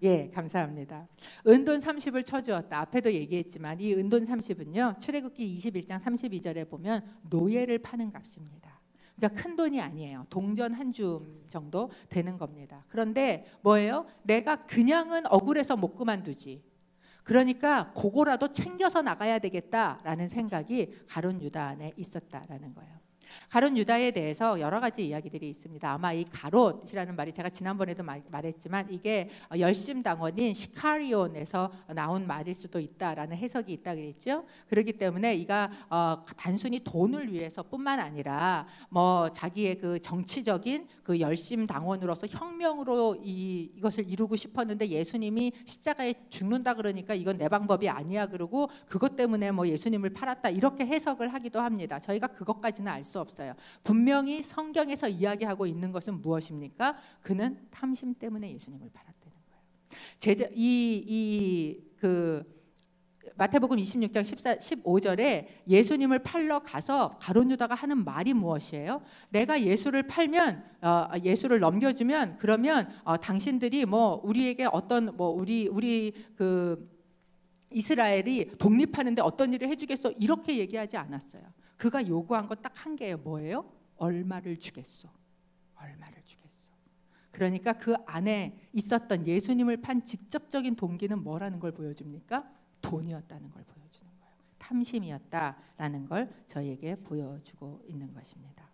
예, 감사합니다. 은돈 30을 쳐주었다. 앞에도 얘기했지만 이 은돈 30은요. 출애굽기 21장 32절에 보면 노예를 파는 값입니다. 그러니까 큰 돈이 아니에요. 동전 한 줌 정도 되는 겁니다. 그런데 뭐예요? 내가 그냥은 억울해서 못 그만두지. 그러니까 그거라도 챙겨서 나가야 되겠다라는 생각이 가룟 유다 안에 있었다라는 거예요. 가룟 유다에 대해서 여러 가지 이야기들이 있습니다. 아마 이 가롯이라는 말이 제가 지난번에도 말했지만 이게 열심당원인 시카리온에서 나온 말일 수도 있다라는 해석이 있다 그랬죠. 그렇기 때문에 이가 단순히 돈을 위해서뿐만 아니라 뭐 자기의 그 정치적인 그 열심당원으로서 혁명으로 이것을 이루고 싶었는데 예수님이 십자가에 죽는다 그러니까 이건 내 방법이 아니야 그러고 그것 때문에 뭐 예수님을 팔았다 이렇게 해석을 하기도 합니다. 저희가 그것까지는 알 수 없어요. 분명히 성경에서 이야기하고 있는 것은 무엇입니까? 그는 탐심 때문에 예수님을 팔았다는 거예요. 마태복음 26장 15절에 예수님을 팔러 가서 가룟 유다가 하는 말이 무엇이에요? 내가 예수를 팔면 예수를 넘겨주면 그러면 당신들이 뭐 우리에게 어떤 뭐 우리 그 이스라엘이 독립하는데 어떤 일을 해주겠어 이렇게 얘기하지 않았어요. 그가 요구한 건 딱 한 개예요. 뭐예요? 얼마를 주겠소? 얼마를 주겠소? 그러니까 그 안에 있었던 예수님을 판 직접적인 동기는 뭐라는 걸 보여줍니까? 돈이었다는 걸 보여주는 거예요. 탐심이었다라는 걸 저희에게 보여주고 있는 것입니다.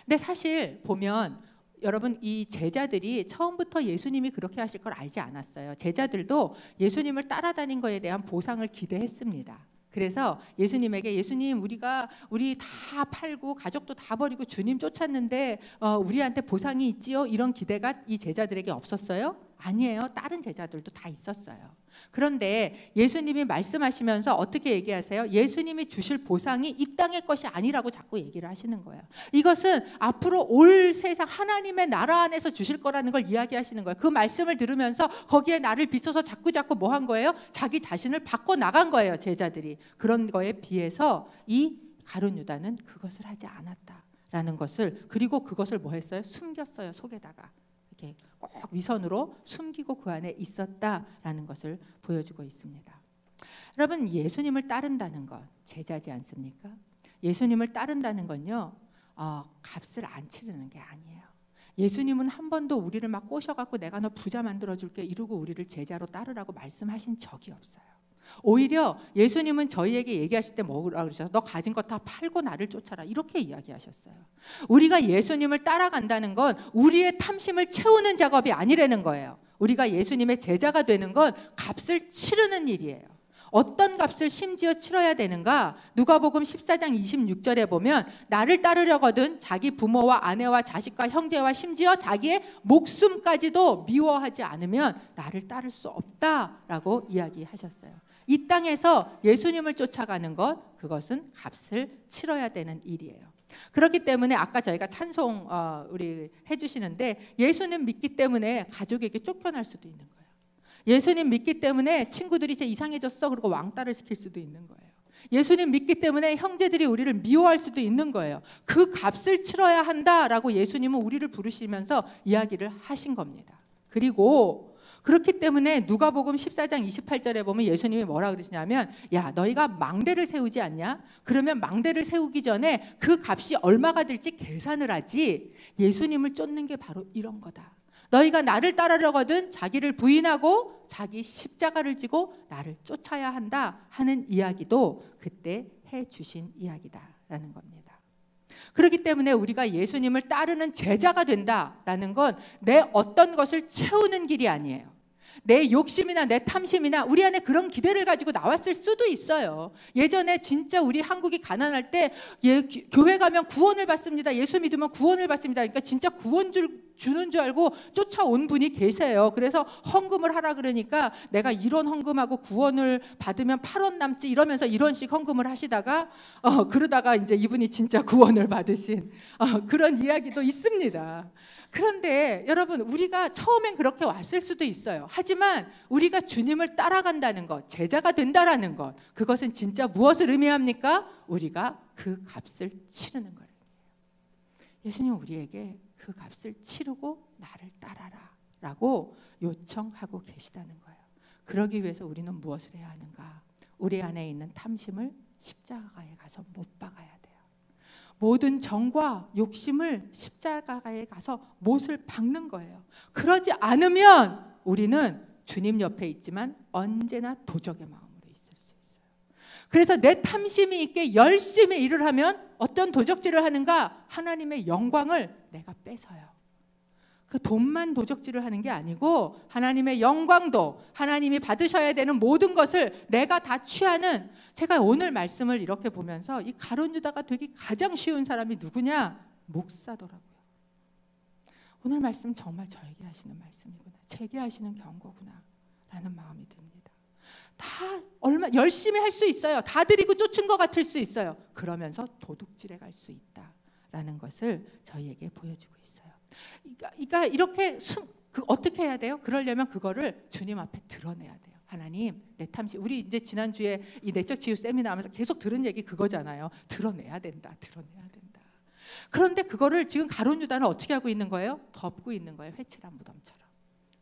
근데 사실 보면 여러분 이 제자들이 처음부터 예수님이 그렇게 하실 걸 알지 않았어요. 제자들도 예수님을 따라다닌 것에 대한 보상을 기대했습니다. 그래서 예수님에게 예수님 우리 다 팔고 가족도 다 버리고 주님 쫓았는데 우리한테 보상이 있지요? 이런 기대가 이 제자들에게 없었어요? 아니에요. 다른 제자들도 다 있었어요. 그런데 예수님이 말씀하시면서 어떻게 얘기하세요? 예수님이 주실 보상이 이 땅의 것이 아니라고 자꾸 얘기를 하시는 거예요. 이것은 앞으로 올 세상 하나님의 나라 안에서 주실 거라는 걸 이야기하시는 거예요. 그 말씀을 들으면서 거기에 나를 비춰서 자꾸 뭐 한 거예요? 자기 자신을 바꿔 나간 거예요. 제자들이. 그런 거에 비해서 이 가룟 유다는 그것을 하지 않았다라는 것을 그리고 그것을 뭐 했어요? 숨겼어요. 속에다가. 꼭 위선으로 숨기고 그 안에 있었다라는 것을 보여주고 있습니다. 여러분 예수님을 따른다는 것 제자지 않습니까? 예수님을 따른다는 건요 값을 안 치르는 게 아니에요. 예수님은 한 번도 우리를 막 꼬셔갖고 내가 너 부자 만들어줄게 이러고 우리를 제자로 따르라고 말씀하신 적이 없어요. 오히려 예수님은 저희에게 얘기하실 때 뭐라고 그러셨어요? 너 가진 거 다 팔고 나를 쫓아라 이렇게 이야기하셨어요. 우리가 예수님을 따라간다는 건 우리의 탐심을 채우는 작업이 아니라는 거예요. 우리가 예수님의 제자가 되는 건 값을 치르는 일이에요. 어떤 값을 심지어 치러야 되는가? 누가복음 14장 26절에 보면 나를 따르려거든 자기 부모와 아내와 자식과 형제와 심지어 자기의 목숨까지도 미워하지 않으면 나를 따를 수 없다라고 이야기하셨어요. 이 땅에서 예수님을 쫓아가는 것 그것은 값을 치러야 되는 일이에요. 그렇기 때문에 아까 저희가 찬송 우리 해주시는데 예수님 믿기 때문에 가족에게 쫓겨날 수도 있는 거예요. 예수님 믿기 때문에 친구들이 쟤 이상해졌어 그러고 왕따를 시킬 수도 있는 거예요. 예수님 믿기 때문에 형제들이 우리를 미워할 수도 있는 거예요. 그 값을 치러야 한다라고 예수님은 우리를 부르시면서 이야기를 하신 겁니다. 그리고 그렇기 때문에 누가복음 14장 28절에 보면 예수님이 뭐라 그러시냐면 야 너희가 망대를 세우지 않냐? 그러면 망대를 세우기 전에 그 값이 얼마가 될지 계산을 하지 예수님을 쫓는 게 바로 이런 거다. 너희가 나를 따르려거든 자기를 부인하고 자기 십자가를 지고 나를 쫓아야 한다 하는 이야기도 그때 해주신 이야기다라는 겁니다. 그렇기 때문에 우리가 예수님을 따르는 제자가 된다라는 건 내 어떤 것을 채우는 길이 아니에요. 내 욕심이나 내 탐심이나 우리 안에 그런 기대를 가지고 나왔을 수도 있어요. 예전에 진짜 우리 한국이 가난할 때 교회 가면 구원을 받습니다. 예수 믿으면 구원을 받습니다. 그러니까 진짜 구원 줄 주는 줄 알고 쫓아온 분이 계세요. 그래서 헌금을 하라 그러니까 내가 1원 헌금하고 9원을 받으면 8원 남지 이러면서 1원씩 헌금을 하시다가 그러다가 이제 이분이 진짜 9원을 받으신 그런 이야기도 있습니다. 그런데 여러분, 우리가 처음엔 그렇게 왔을 수도 있어요. 하지만 우리가 주님을 따라간다는 것, 제자가 된다라는 것, 그것은 진짜 무엇을 의미합니까? 우리가 그 값을 치르는 거예요. 예수님 우리에게 그 값을 치르고 나를 따라라 라고 요청하고 계시다는 거예요. 그러기 위해서 우리는 무엇을 해야 하는가? 우리 안에 있는 탐심을 십자가에 가서 못 박아야 돼요. 모든 정과 욕심을 십자가에 가서 못을 박는 거예요. 그러지 않으면 우리는 주님 옆에 있지만 언제나 도적의 마음으로 있을 수 있어요. 그래서 내 탐심이 있게 열심히 일을 하면 어떤 도적질을 하는가? 하나님의 영광을 내가 뺏어요. 그 돈만 도적질을 하는 게 아니고 하나님의 영광도, 하나님이 받으셔야 되는 모든 것을 내가 다 취하는, 제가 오늘 말씀을 이렇게 보면서 이 가룟 유다가 되기 가장 쉬운 사람이 누구냐? 목사더라고요. 오늘 말씀 정말 저에게 하시는 말씀이구나, 제게 하시는 경고구나 라는 마음이 듭니다. 다 얼마 열심히 할 수 있어요. 다 드리고 쫓은 것 같을 수 있어요. 그러면서 도둑질해 갈 수 있다라는 것을 저희에게 보여주고 있어요. 그러니까 이렇게 어떻게 해야 돼요? 그러려면 그거를 주님 앞에 드러내야 돼요. 하나님, 내 탐심. 우리 이제 지난주에 이 내적 치유 세미나 하면서 계속 들은 얘기 그거잖아요. 드러내야 된다. 드러내야 된다. 그런데 그거를 지금 가룟 유다는 어떻게 하고 있는 거예요? 덮고 있는 거예요. 회칠한 무덤처럼.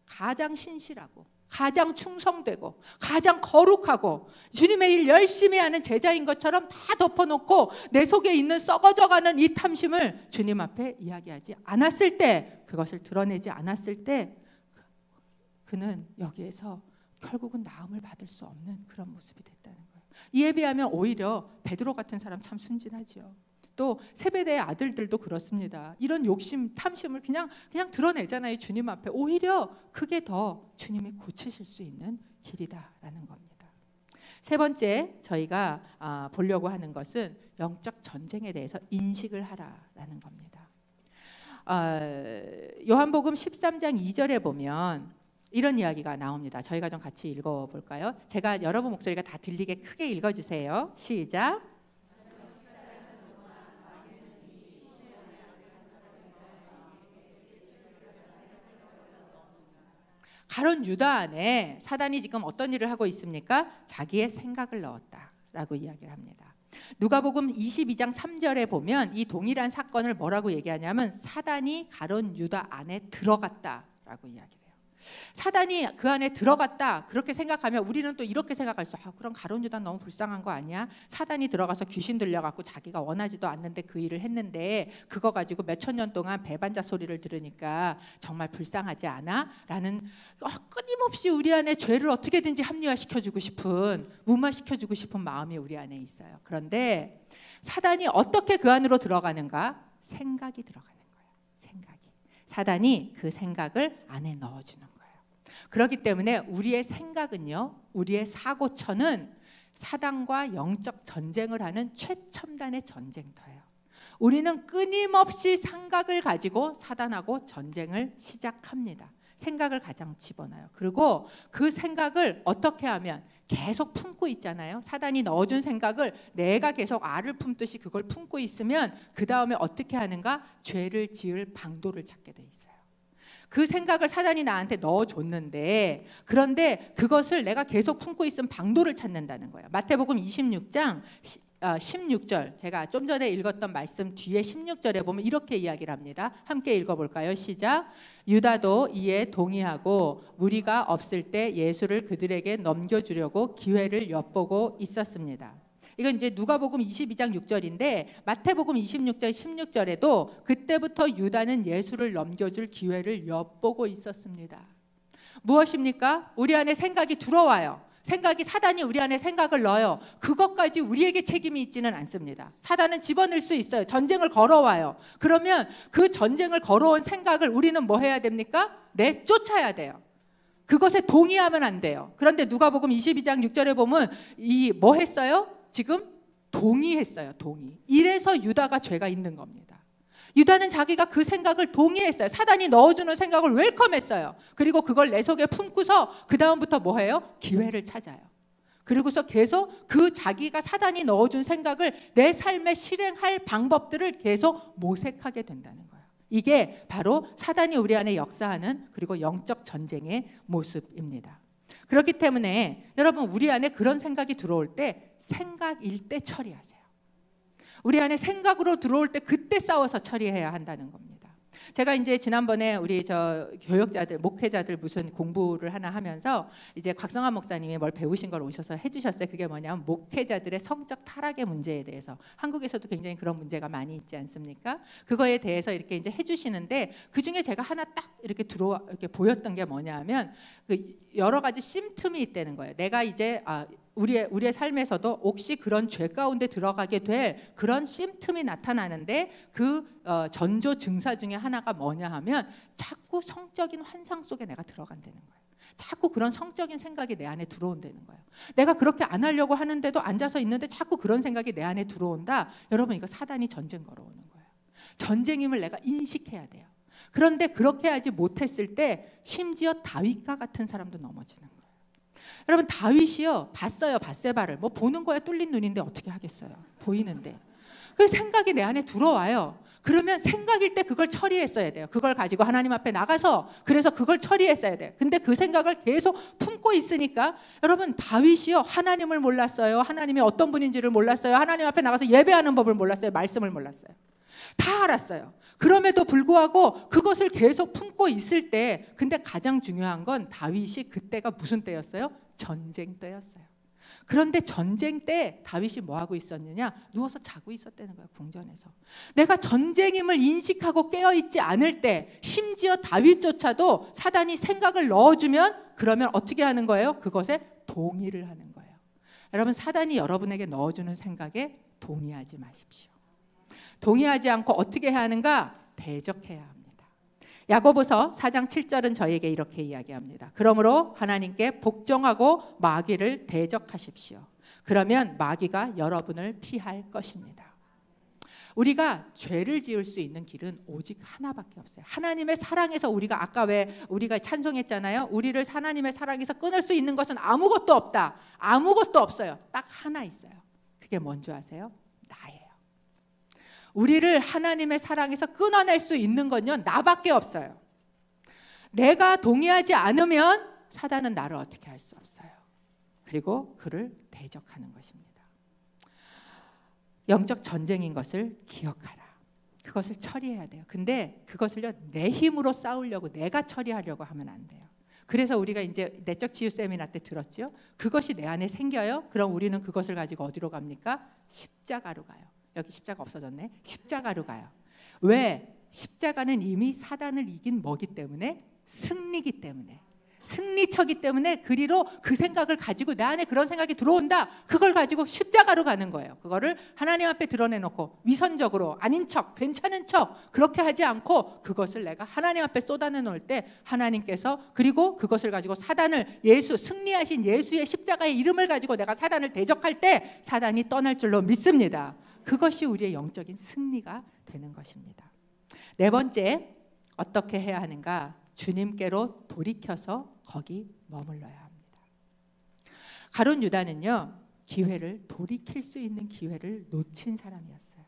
가장 신실하고 가장 충성되고 가장 거룩하고 주님의 일 열심히 하는 제자인 것처럼 다 덮어놓고 내 속에 있는 썩어져가는 이 탐심을 주님 앞에 이야기하지 않았을 때, 그것을 드러내지 않았을 때 그는 여기에서 결국은 나음을 받을 수 없는 그런 모습이 됐다는 거예요. 이에 비하면 오히려 베드로 같은 사람 참 순진하지요. 또 세베대의 아들들도 그렇습니다. 이런 욕심, 탐심을 그냥 드러내잖아요. 주님 앞에. 오히려 그게 더 주님이 고치실 수 있는 길이다라는 겁니다. 세 번째 저희가 보려고 하는 것은 영적 전쟁에 대해서 인식을 하라라는 겁니다. 요한복음 13장 2절에 보면 이런 이야기가 나옵니다. 저희가 좀 같이 읽어볼까요? 제가 여러분 목소리가 다 들리게 크게 읽어주세요. 시작. 가룟 유다 안에 사단이 지금 어떤 일을 하고 있습니까? 자기의 생각을 넣었다라고 이야기를 합니다. 누가복음 22장 3절에 보면 이 동일한 사건을 뭐라고 얘기하냐면 사단이 가룟 유다 안에 들어갔다라고 이야기해요. 사단이 그 안에 들어갔다 그렇게 생각하면 우리는 또 이렇게 생각할 수 있어요. 그럼 가룟 유다는 너무 불쌍한 거 아니야? 사단이 들어가서 귀신 들려갖고 자기가 원하지도 않는데 그 일을 했는데 그거 가지고 몇천 년 동안 배반자 소리를 들으니까 정말 불쌍하지 않아? 라는 끊임없이 우리 안에 죄를 어떻게든지 합리화시켜주고 싶은, 무마시켜주고 싶은 마음이 우리 안에 있어요. 그런데 사단이 어떻게 그 안으로 들어가는가? 생각이 들어가는 거예요. 생각이. 사단이 그 생각을 안에 넣어주는 거예요. 그렇기 때문에 우리의 생각은요, 우리의 사고처는 사단과 영적 전쟁을 하는 최첨단의 전쟁터예요. 우리는 끊임없이 생각을 가지고 사단하고 전쟁을 시작합니다. 생각을 가장 집어넣어요. 그리고 그 생각을 어떻게 하면 계속 품고 있잖아요. 사단이 넣어준 생각을 내가 계속 알을 품듯이 그걸 품고 있으면 그 다음에 어떻게 하는가? 죄를 지을 방도를 찾게 돼 있어요. 그 생각을 사단이 나한테 넣어줬는데, 그런데 그것을 내가 계속 품고 있으면 방도를 찾는다는 거예요. 마태복음 26장 16절, 제가 좀 전에 읽었던 말씀 뒤에 16절에 보면 이렇게 이야기를 합니다. 함께 읽어볼까요? 시작. 유다도 이에 동의하고 무리가 없을 때 예수를 그들에게 넘겨주려고 기회를 엿보고 있었습니다. 이건 이제 누가복음 22장 6절인데 마태복음 26장 16절에도 그때부터 유다는 예수를 넘겨줄 기회를 엿보고 있었습니다. 무엇입니까? 우리 안에 생각이 들어와요. 사단이 우리 안에 생각을 넣어요. 그것까지 우리에게 책임이 있지는 않습니다. 사단은 집어넣을 수 있어요. 전쟁을 걸어와요. 그러면 그 전쟁을 걸어온 생각을 우리는 뭐 해야 됩니까? 내쫓아야 돼요. 그것에 동의하면 안 돼요. 그런데 누가복음 22장 6절에 보면 뭐 했어요? 지금 동의했어요. 동의. 이래서 유다가 죄가 있는 겁니다. 유다는 자기가 그 생각을 동의했어요. 사단이 넣어주는 생각을 웰컴했어요. 그리고 그걸 내 속에 품고서 그 다음부터 뭐 해요? 기회를 찾아요. 그리고서 계속 그 자기가 사단이 넣어준 생각을 내 삶에 실행할 방법들을 계속 모색하게 된다는 거예요. 이게 바로 사단이 우리 안에 역사하는 그리고 영적 전쟁의 모습입니다. 그렇기 때문에 여러분, 우리 안에 그런 생각이 들어올 때 생각일 때 처리하세요. 우리 안에 생각으로 들어올 때 그때 싸워서 처리해야 한다는 겁니다. 제가 이제 지난번에 우리 교역자들, 목회자들 무슨 공부를 하나 하면서 이제 곽성환 목사님이 뭘 배우신 걸 오셔서 해주셨어요. 그게 뭐냐면 목회자들의 성적 타락의 문제에 대해서, 한국에서도 굉장히 그런 문제가 많이 있지 않습니까? 그거에 대해서 이렇게 이제 해주시는데, 그 중에 제가 하나 딱 이렇게 보였던 게 뭐냐면 그 여러 가지 심틈이 있다는 거예요. 내가 이제 우리의 삶에서도 혹시 그런 죄 가운데 들어가게 될 그런 심틈이 나타나는데, 그 전조 증사 중에 하나가 뭐냐 하면 자꾸 성적인 환상 속에 내가 들어간다는 거예요. 자꾸 그런 성적인 생각이 내 안에 들어온다는 거예요. 내가 그렇게 안 하려고 하는데도 앉아서 있는데 자꾸 그런 생각이 내 안에 들어온다. 여러분, 이거 사단이 전쟁 걸어오는 거예요. 전쟁임을 내가 인식해야 돼요. 그런데 그렇게 하지 못했을 때 심지어 다윗과 같은 사람도 넘어지는 거예요. 여러분, 다윗이요, 봤어요. 밧세바를. 뭐 보는 거야 뚫린 눈인데 어떻게 하겠어요. 보이는데. 그 생각이 내 안에 들어와요. 그러면 생각일 때 그걸 처리했어야 돼요. 그걸 가지고 하나님 앞에 나가서 그래서 그걸 처리했어야 돼요. 근데 그 생각을 계속 품고 있으니까, 여러분, 다윗이요, 하나님을 몰랐어요. 하나님이 어떤 분인지를 몰랐어요. 하나님 앞에 나가서 예배하는 법을 몰랐어요. 말씀을 몰랐어요. 다 알았어요. 그럼에도 불구하고 그것을 계속 품고 있을 때, 근데 가장 중요한 건 다윗이 그때가 무슨 때였어요? 전쟁 때였어요. 그런데 전쟁 때 다윗이 뭐 하고 있었느냐? 누워서 자고 있었다는 거예요. 궁전에서. 내가 전쟁임을 인식하고 깨어있지 않을 때, 심지어 다윗조차도 사단이 생각을 넣어주면 그러면 어떻게 하는 거예요? 그것에 동의를 하는 거예요. 여러분, 사단이 여러분에게 넣어주는 생각에 동의하지 마십시오. 동의하지 않고 어떻게 해야 하는가? 대적해야 합니다. 야고보서 4장 7절은 저에게 이렇게 이야기합니다. 그러므로 하나님께 복종하고 마귀를 대적하십시오. 그러면 마귀가 여러분을 피할 것입니다. 우리가 죄를 지을 수 있는 길은 오직 하나밖에 없어요. 하나님의 사랑에서 우리가, 아까 왜 우리가 찬송했잖아요. 우리를 하나님의 사랑에서 끊을 수 있는 것은 아무것도 없다. 아무것도 없어요. 딱 하나 있어요. 그게 뭔지 아세요? 나예요. 우리를 하나님의 사랑에서 끊어낼 수 있는 건요, 나밖에 없어요. 내가 동의하지 않으면 사단은 나를 어떻게 할 수 없어요. 그리고 그를 대적하는 것입니다. 영적 전쟁인 것을 기억하라. 그것을 처리해야 돼요. 근데 그것을요, 내 힘으로 싸우려고, 내가 처리하려고 하면 안 돼요. 그래서 우리가 이제 내적 치유 세미나 때 들었죠. 그것이 내 안에 생겨요. 그럼 우리는 그것을 가지고 어디로 갑니까? 십자가로 가요. 여기 십자가 없어졌네. 십자가로 가요. 왜? 십자가는 이미 사단을 이긴 뭐기 때문에? 승리기 때문에. 승리처기 때문에 그리로 그 생각을 가지고 내 안에 그런 생각이 들어온다. 그걸 가지고 십자가로 가는 거예요. 그거를 하나님 앞에 드러내놓고 위선적으로 아닌 척, 괜찮은 척 그렇게 하지 않고 그것을 내가 하나님 앞에 쏟아내놓을 때 하나님께서, 그리고 그것을 가지고 사단을, 예수, 승리하신 예수의 십자가의 이름을 가지고 내가 사단을 대적할 때 사단이 떠날 줄로 믿습니다. 그것이 우리의 영적인 승리가 되는 것입니다. 네 번째, 어떻게 해야 하는가? 주님께로 돌이켜서 거기 머물러야 합니다. 가룟 유다는요, 기회를, 돌이킬 수 있는 기회를 놓친 사람이었어요.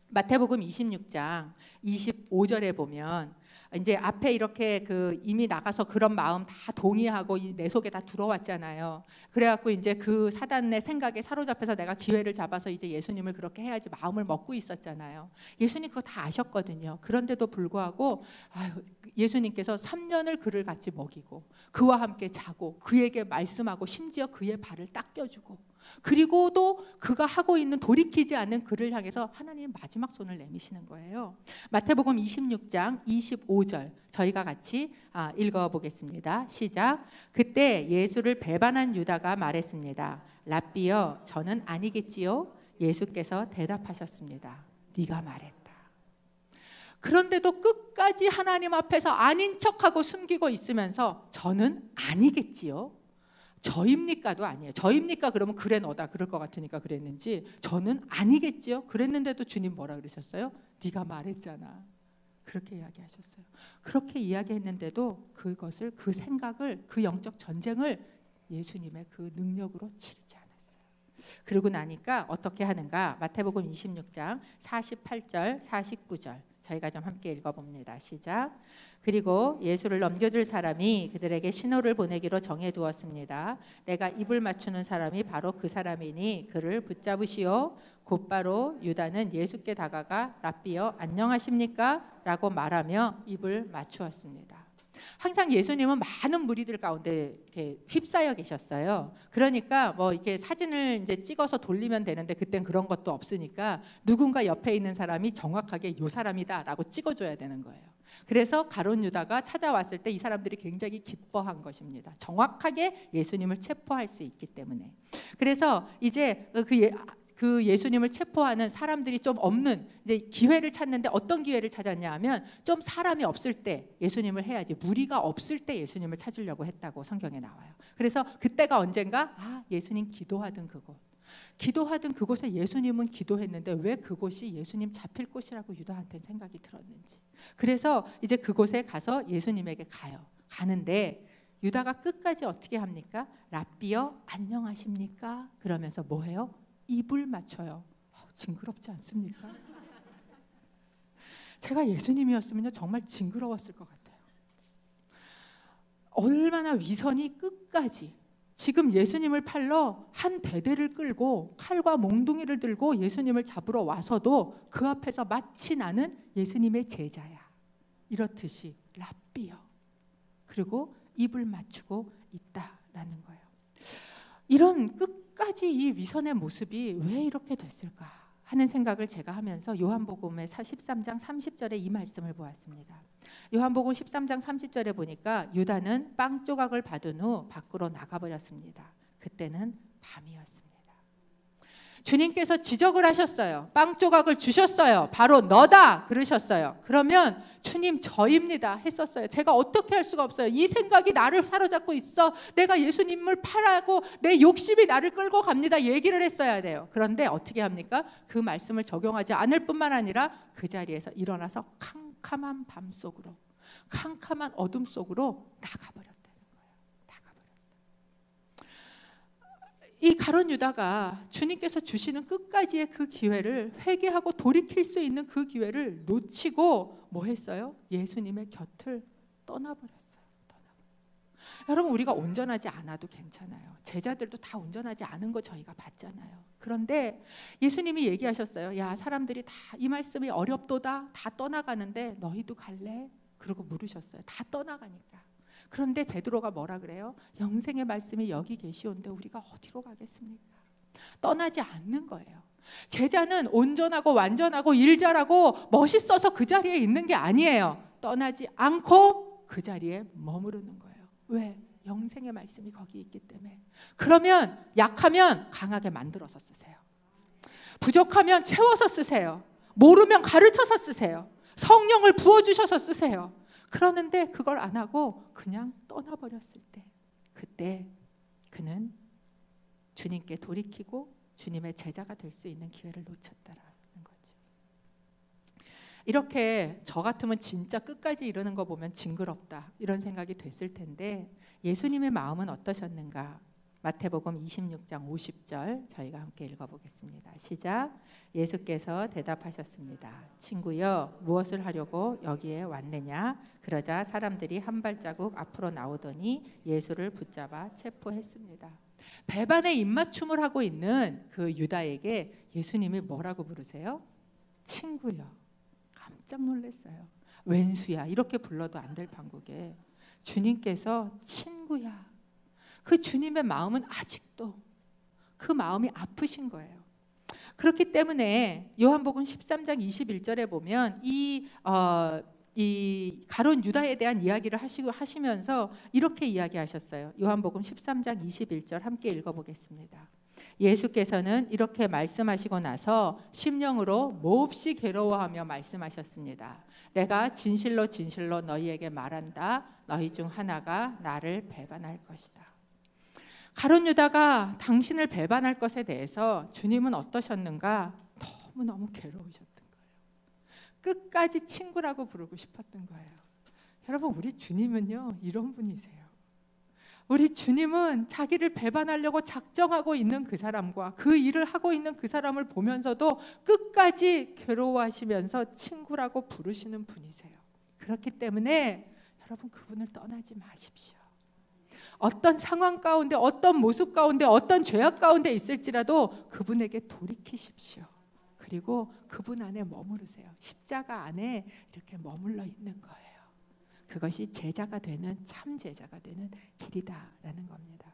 마태복음 26장 25절에 보면 이제 앞에 이렇게 이미 나가서 그런 마음 다 동의하고 내 속에 다 들어왔잖아요. 그래갖고 이제 그 사단의 생각에 사로잡혀서 내가 기회를 잡아서 이제 예수님을 그렇게 해야지 마음을 먹고 있었잖아요. 예수님 그거 다 아셨거든요. 그런데도 불구하고 예수님께서 3년을 그를 같이 먹이고 그와 함께 자고 그에게 말씀하고 심지어 그의 발을 닦여주고, 그리고도 그가 하고 있는 돌이키지 않는 그를 향해서 하나님 마지막 손을 내미시는 거예요. 마태복음 26장 25절 저희가 같이 읽어보겠습니다. 시작. 그때 예수를 배반한 유다가 말했습니다. 랍비여, 저는 아니겠지요? 예수께서 대답하셨습니다. 네가 말했다. 그런데도 끝까지 하나님 앞에서 아닌 척하고 숨기고 있으면서 저는 아니겠지요? 저입니까도 아니에요. 저입니까? 그러면 그래 너다 그럴 것 같으니까 그랬는지 저는 아니겠지요. 그랬는데도 주님 뭐라 그러셨어요? 네가 말했잖아. 그렇게 이야기하셨어요. 그렇게 이야기했는데도 그것을, 그 생각을, 그 영적 전쟁을 예수님의 그 능력으로 치르지 않았어요. 그러고 나니까 어떻게 하는가? 마태복음 26장 48절 49절 저희가 좀 함께 읽어봅니다. 시작. 그리고 예수를 넘겨줄 사람이 그들에게 신호를 보내기로 정해두었습니다. 내가 입을 맞추는 사람이 바로 그 사람이니 그를 붙잡으시오. 곧바로 유다는 예수께 다가가 랍비여 안녕하십니까? 라고 말하며 입을 맞추었습니다. 항상 예수님은 많은 무리들 가운데 이렇게 휩싸여 계셨어요. 그러니까 뭐 이렇게 사진을 이제 찍어서 돌리면 되는데 그땐 그런 것도 없으니까 누군가 옆에 있는 사람이 정확하게 요 사람이다라고 찍어줘야 되는 거예요. 그래서 가룟 유다가 찾아왔을 때 이 사람들이 굉장히 기뻐한 것입니다. 정확하게 예수님을 체포할 수 있기 때문에. 그래서 이제 그 예수님을 체포하는 사람들이 좀 없는 이제 기회를 찾는데 어떤 기회를 찾았냐 하면 좀 사람이 없을 때 예수님을 해야지 무리가 없을 때 예수님을 찾으려고 했다고 성경에 나와요. 그래서 그때가 언젠가 예수님 기도하던 그곳. 기도하던 그곳에 예수님은 기도했는데 왜 그곳이 예수님 잡힐 곳이라고 유다한테는 생각이 들었는지. 그래서 이제 그곳에 가서 예수님에게 가는데 유다가 끝까지 어떻게 합니까? 랍비여 안녕하십니까? 그러면서 뭐 해요? 입을 맞춰요. 징그럽지 않습니까? 제가 예수님이었으면 정말 징그러웠을 것 같아요. 얼마나 위선이 끝까지. 지금 예수님을 팔러 한 대대를 끌고 칼과 몽둥이를 들고 예수님을 잡으러 와서도 그 앞에서 마치 나는 예수님의 제자야 이렇듯이 랍비요. 그리고 입을 맞추고 있다라는 거예요. 이런 끝까지 이 위선의 모습이 왜 이렇게 됐을까 하는 생각을 제가 하면서 요한복음의 13장 30절에 이 말씀을 보았습니다. 요한복음 13장 30절에 보니까 유다는 빵 조각을 받은 후 밖으로 나가버렸습니다. 그때는 밤이었습니다. 주님께서 지적을 하셨어요. 빵 조각을 주셨어요. 바로 너다 그러셨어요. 그러면 주님 저입니다 했었어요. 제가 어떻게 할 수가 없어요. 이 생각이 나를 사로잡고 있어. 내가 예수님을 팔아고 내 욕심이 나를 끌고 갑니다. 얘기를 했어야 돼요. 그런데 어떻게 합니까? 그 말씀을 적용하지 않을 뿐만 아니라 그 자리에서 일어나서 캄캄한 밤 속으로, 캄캄한 어둠 속으로 나가버렸다는 거예요. 이 가룟 유다가 주님께서 주시는 끝까지의 그 기회를, 회개하고 돌이킬 수 있는 그 기회를 놓치고 뭐 했어요? 예수님의 곁을 떠나버렸어요. 여러분, 우리가 온전하지 않아도 괜찮아요. 제자들도 다 온전하지 않은 거 저희가 봤잖아요. 그런데 예수님이 얘기하셨어요. 야, 사람들이 다 이 말씀이 어렵도다. 다 떠나가는데 너희도 갈래? 그러고 물으셨어요. 다 떠나가니까. 그런데 베드로가 뭐라 그래요? 영생의 말씀이 여기 계시온데 우리가 어디로 가겠습니까? 떠나지 않는 거예요. 제자는 온전하고 완전하고 일 잘하고 멋있어서 그 자리에 있는 게 아니에요. 떠나지 않고 그 자리에 머무르는 거예요. 왜? 영생의 말씀이 거기 있기 때문에. 그러면 약하면 강하게 만들어서 쓰세요. 부족하면 채워서 쓰세요. 모르면 가르쳐서 쓰세요. 성령을 부어주셔서 쓰세요. 그러는데 그걸 안 하고 그냥 떠나버렸을 때, 그때 그는 주님께 돌이키고 주님의 제자가 될 수 있는 기회를 놓쳤다라는 거죠. 이렇게 저 같으면 진짜 끝까지 이러는 거 보면 징그럽다 이런 생각이 됐을 텐데 예수님의 마음은 어떠셨는가? 마태복음 26장 50절 저희가 함께 읽어보겠습니다. 시작. 예수께서 대답하셨습니다. 친구여, 무엇을 하려고 여기에 왔느냐? 그러자 사람들이 한 발자국 앞으로 나오더니 예수를 붙잡아 체포했습니다. 배반의 입맞춤을 하고 있는 그 유다에게 예수님이 뭐라고 부르세요? 친구여. 깜짝 놀랐어요. 왼수야 이렇게 불러도 안 될 판국에 주님께서 친구야. 그 주님의 마음은 아직도 그 마음이 아프신 거예요. 그렇기 때문에 요한복음 13장 21절에 보면 이 가룟 유다에 대한 이야기를 하시면서 이렇게 이야기하셨어요. 요한복음 13장 21절 함께 읽어보겠습니다. 예수께서는 이렇게 말씀하시고 나서 심령으로 몹시 괴로워하며 말씀하셨습니다. 내가 진실로 진실로 너희에게 말한다. 너희 중 하나가 나를 배반할 것이다. 가룟 유다가 당신을 배반할 것에 대해서 주님은 어떠셨는가? 너무너무 괴로우셨던 거예요. 끝까지 친구라고 부르고 싶었던 거예요. 여러분, 우리 주님은요 이런 분이세요. 우리 주님은 자기를 배반하려고 작정하고 있는 그 사람과 그 일을 하고 있는 그 사람을 보면서도 끝까지 괴로워하시면서 친구라고 부르시는 분이세요. 그렇기 때문에 여러분, 그분을 떠나지 마십시오. 어떤 상황 가운데, 어떤 모습 가운데, 어떤 죄악 가운데 있을지라도 그분에게 돌이키십시오. 그리고 그분 안에 머무르세요. 십자가 안에 이렇게 머물러 있는 거예요. 그것이 제자가 되는, 참 제자가 되는 길이다라는 겁니다.